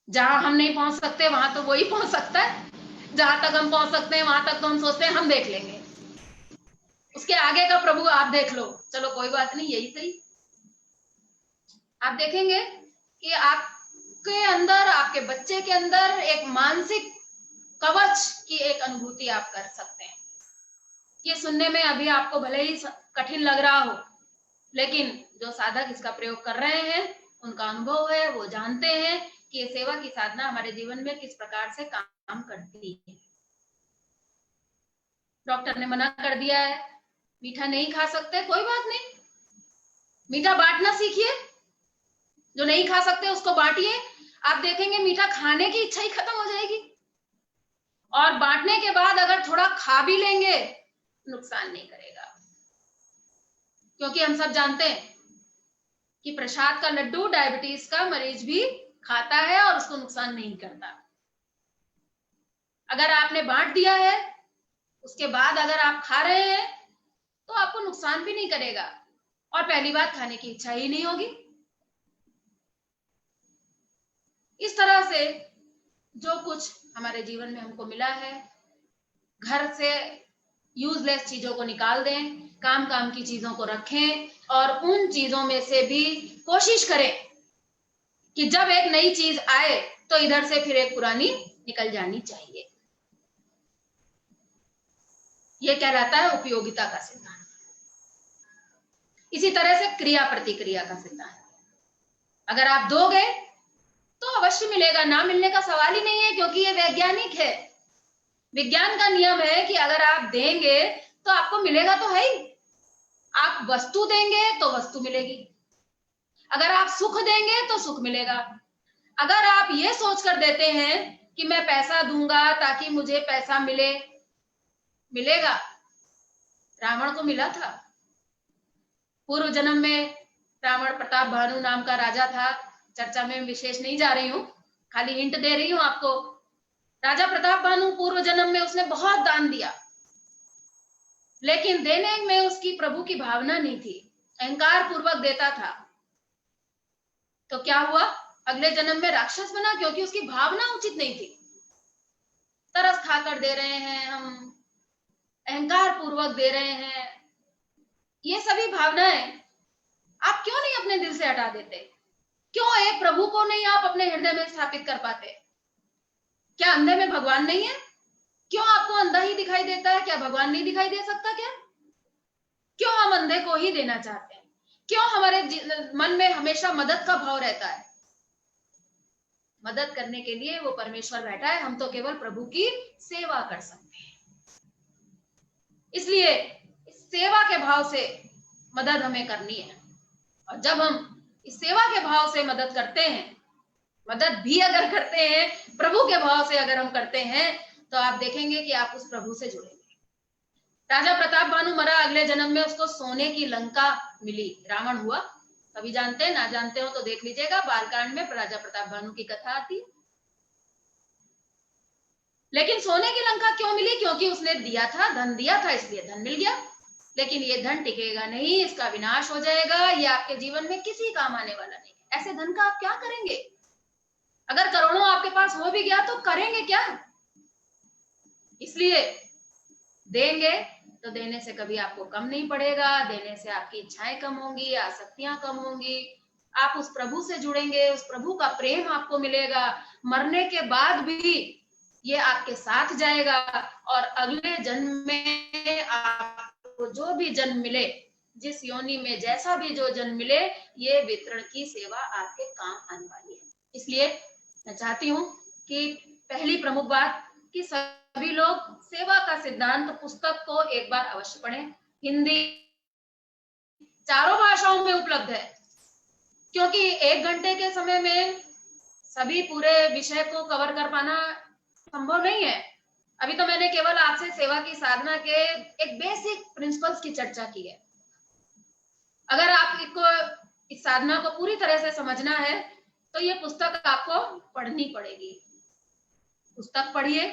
जहां हम नहीं पहुंच सकते वहां तो वही पहुंच सकता है, जहां तक हम पहुंच सकते हैं वहां तक तो हम सोचते हैं हम देख लेंगे, उसके आगे का प्रभु आप देख लो, चलो कोई बात नहीं, यही सही। आप देखेंगे कि आपके अंदर, आपके बच्चे के अंदर एक मानसिक कवच की एक अनुभूति आप कर सकते हैं। ये सुनने में अभी आपको भले ही कठिन लग रहा हो, लेकिन जो साधक इसका प्रयोग कर रहे हैं उनका अनुभव है, वो जानते हैं कि ये सेवा की साधना हमारे जीवन में किस प्रकार से काम करती है। डॉक्टर ने मना कर दिया है, मीठा नहीं खा सकते, कोई बात नहीं, मीठा बांटना सीखिए, जो नहीं खा सकते उसको बांटिए, आप देखेंगे मीठा खाने की इच्छा ही खत्म हो जाएगी। और बांटने के बाद अगर थोड़ा खा भी लेंगे, नुकसान नहीं करेगा, क्योंकि हम सब जानते हैं कि प्रसाद का लड्डू डायबिटीज का मरीज भी खाता है और उसको नुकसान नहीं करता। अगर आपने बांट दिया है, उसके बाद अगर आप खा रहे हैं तो आपको नुकसान भी नहीं करेगा, और पहली बात खाने की इच्छा ही नहीं होगी। इस तरह से जो कुछ हमारे जीवन में हमको मिला है, घर से यूजलेस चीजों को निकाल दें, काम काम की चीजों को रखें, और उन चीजों में से भी कोशिश करें कि जब एक नई चीज आए तो इधर से फिर एक पुरानी निकल जानी चाहिए। यह कहलाता है उपयोगिता का सिद्धांत। इसी तरह से क्रिया प्रतिक्रिया का सिद्धांत, अगर आप दोगे तो अवश्य मिलेगा, ना मिलने का सवाल ही नहीं है, क्योंकि ये वैज्ञानिक है। विज्ञान का नियम है कि अगर आप देंगे तो आपको मिलेगा तो है ही। आप वस्तु देंगे तो वस्तु मिलेगी, अगर आप सुख देंगे तो सुख मिलेगा। अगर आप ये सोचकर देते हैं कि मैं पैसा दूंगा ताकि मुझे पैसा मिले, मिलेगा? रावण को मिला था। पूर्व जन्म में रावण प्रताप भानु नाम का राजा था। चर्चा में विशेष नहीं जा रही हूं, खाली हिंट दे रही हूं आपको। राजा प्रताप भानु पूर्व जन्म में उसने बहुत दान दिया, लेकिन देने में उसकी प्रभु की भावना नहीं थी, अहंकार पूर्वक देता था। तो क्या हुआ? अगले जन्म में राक्षस बना, क्योंकि उसकी भावना उचित नहीं थी। तरस खाकर दे रहे हैं हम, अहंकार पूर्वक दे रहे हैं, ये सभी भावनाएं आप क्यों नहीं अपने दिल से हटा देते? क्यों एक प्रभु को नहीं आप अपने हृदय में स्थापित कर पाते? क्या अंधे में भगवान नहीं है? क्यों आपको अंधा ही दिखाई देता है? क्या भगवान नहीं दिखाई दे सकता क्या? क्यों हम अंधे को ही देना चाहते हैं? क्यों हमारे मन में हमेशा मदद का भाव रहता है? मदद करने के लिए वो परमेश्वर बैठा है, हम तो केवल प्रभु की सेवा कर सकते हैं। इसलिए इस सेवा के भाव से मदद हमें करनी है, और जब हम इस सेवा के भाव से मदद करते हैं, मदद भी अगर करते हैं प्रभु के भाव से अगर हम करते हैं, तो आप देखेंगे कि आप उस प्रभु से जुड़ेंगे। राजा प्रताप भानु मरा, अगले जन्म में उसको सोने की लंका मिली, रावण हुआ। कभी जानते हैं, ना जानते हो तो देख लीजिएगा, बालकांड में राजा प्रताप भानु की कथा आती है। लेकिन सोने की लंका क्यों मिली? क्योंकि उसने दिया था, धन दिया था, इसलिए धन मिल गया। लेकिन ये धन टिकेगा नहीं, इसका विनाश हो जाएगा, ये आपके जीवन में किसी काम आने वाला नहीं। ऐसे धन का आप क्या करेंगे? अगर करोड़ों आपके पास हो भी गया तो करेंगे क्या? इसलिए देंगे तो देने से कभी आपको कम नहीं पड़ेगा, देने से आपकी इच्छाएं कम होंगी, आसक्तियां कम होंगी, आप उस प्रभु से जुड़ेंगे, उस प्रभु का प्रेम आपको मिलेगा। मरने के बाद भी ये आपके साथ जाएगा, और अगले जन्म में आपको जो भी जन्म मिले, जिस योनि में जैसा भी जो जन्म मिले, ये वितरण की सेवा आपके काम आने वाली है। इसलिए मैं चाहती हूँ कि पहली प्रमुख बात कि सभी लोग सेवा का सिद्धांत पुस्तक को एक बार अवश्य पढ़ें। हिंदी, चारों भाषाओं में उपलब्ध है, क्योंकि 1 घंटे के समय में सभी पूरे विषय को कवर कर पाना संभव नहीं है। अभी तो मैंने केवल आपसे सेवा की साधना के एक बेसिक प्रिंसिपल्स की चर्चा की है। अगर आपको इस साधना को पूरी तरह से समझना है तो ये पुस्तक आपको पढ़नी पड़ेगी। पुस्तक पढ़िए,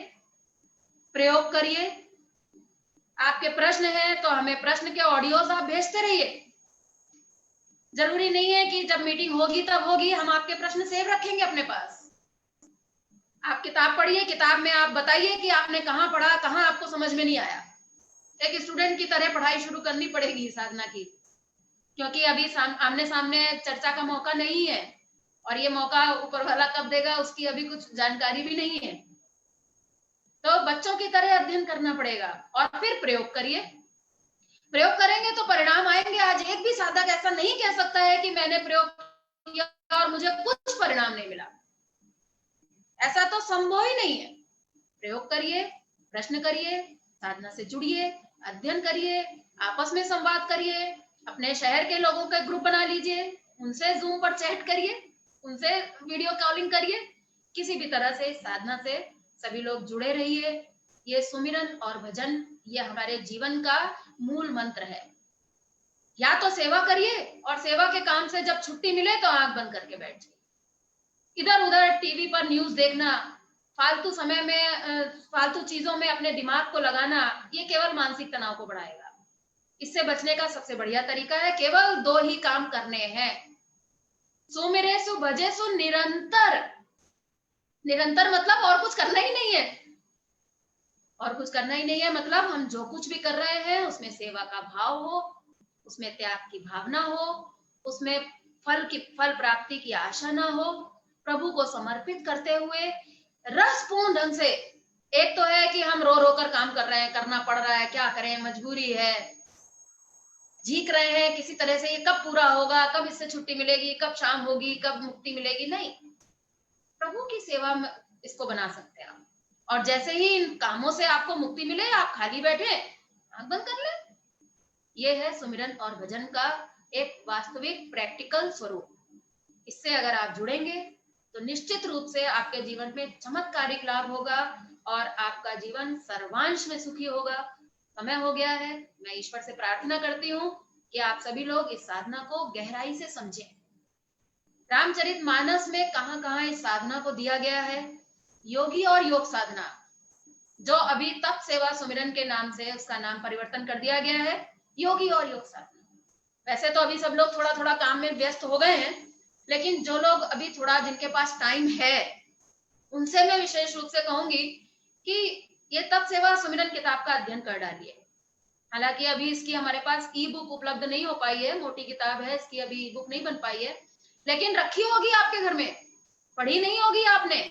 प्रयोग करिए। आपके प्रश्न हैं तो हमें प्रश्न के ऑडियोज आप भेजते रहिए। जरूरी नहीं है कि जब मीटिंग होगी तब होगी, हम आपके प्रश्न सेव रखेंगे अपने पास। आप किताब पढ़िए, किताब में आप बताइए कि आपने कहाँ पढ़ा, कहाँ आपको समझ में नहीं आया। एक स्टूडेंट की तरह पढ़ाई शुरू करनी पड़ेगी साधना की, क्योंकि अभी आमने सामने चर्चा का मौका नहीं है, और ये मौका ऊपर वाला कब देगा उसकी अभी कुछ जानकारी भी नहीं है। तो बच्चों की तरह अध्ययन करना पड़ेगा, और फिर प्रयोग करिए। प्रयोग करेंगे तो परिणाम आएंगे। आज एक भी साधक ऐसा नहीं कह सकता है कि मैंने प्रयोग किया और मुझे कुछ परिणाम नहीं मिला, ऐसा तो संभव ही नहीं है। प्रयोग करिए, प्रश्न करिए, साधना से जुड़िए, अध्ययन करिए, आपस में संवाद करिए, अपने शहर के लोगों का ग्रुप बना लीजिए, उनसे जूम पर चैट करिए, उनसे वीडियो कॉलिंग करिए। किसी भी तरह से साधना से सभी लोग जुड़े रहिए। ये सुमिरन और भजन, ये हमारे जीवन का मूल मंत्र है। या तो सेवा करिए, और सेवा के काम से जब छुट्टी मिले तो आंख बंद करके बैठ जाइए। इधर उधर टीवी पर न्यूज देखना, फालतू समय में फालतू चीजों में अपने दिमाग को लगाना, ये केवल मानसिक तनाव को बढ़ाएगा। इससे बचने का सबसे बढ़िया तरीका है, केवल 2 ही काम करने हैं। सुमिरेसु भजेसु निरंतर। निरंतर मतलब और कुछ करना ही नहीं है। और कुछ करना ही नहीं है मतलब हम जो कुछ भी कर रहे हैं उसमें सेवा का भाव हो, उसमें त्याग की भावना हो, उसमें फल प्राप्ति की आशा ना हो, प्रभु को समर्पित करते हुए रसपूर्ण ढंग से। एक तो है कि हम रो रो कर काम कर रहे हैं, करना पड़ रहा है, क्या करें, मजबूरी है, झीक रहे हैं किसी तरह से, ये कब पूरा होगा, कब इससे छुट्टी मिलेगी, कब शाम होगी, कब मुक्ति मिलेगी। नहीं, प्रभु की सेवा में इसको बना सकते हैं आप। और जैसे ही इन कामों से आपको मुक्ति मिले, आप खाली बैठे आंख बंद कर ले। ये है सुमिरन और भजन का एक वास्तविक प्रैक्टिकल स्वरूप। इससे अगर आप जुड़ेंगे तो निश्चित रूप से आपके जीवन में चमत्कारिक लाभ होगा और आपका जीवन सर्वांश में सुखी होगा। समय हो गया है। मैं ईश्वर से प्रार्थना करती हूँ कि आप सभी लोग इस साधना को गहराई से समझें। रामचरितमानस में कहां कहां इस साधना को दिया गया है। योगी और योग साधना, जो अभी तप सेवा सुमिरन के नाम से उसका नाम परिवर्तन कर दिया गया है, योगी और योग साधना। वैसे तो अभी सब लोग थोड़ा थोड़ा काम में व्यस्त हो गए हैं, लेकिन जो लोग अभी थोड़ा, जिनके पास टाइम है, उनसे मैं विशेष रूप से कहूंगी कि ये तप सेवा सुमिरन किताब का अध्ययन कर डालिए। हालांकि अभी इसकी हमारे पास ई बुक उपलब्ध नहीं हो पाई है, मोटी किताब है, इसकी अभी ई बुक नहीं बन पाई है, लेकिन रखी होगी आपके घर में, पढ़ी नहीं होगी आपने।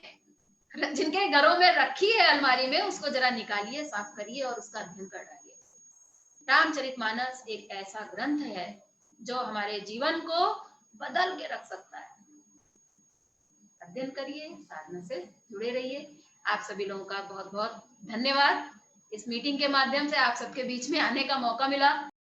जिनके घरों में रखी है अलमारी में, उसको जरा निकालिए, साफ करिए और उसका अध्ययन कर डालिए। रामचरितमानस एक ऐसा ग्रंथ है जो हमारे जीवन को बदल के रख सकता है। अध्ययन करिए, साधना से जुड़े रहिए। आप सभी लोगों का बहुत बहुत धन्यवाद। इस मीटिंग के माध्यम से आप सबके बीच में आने का मौका मिला।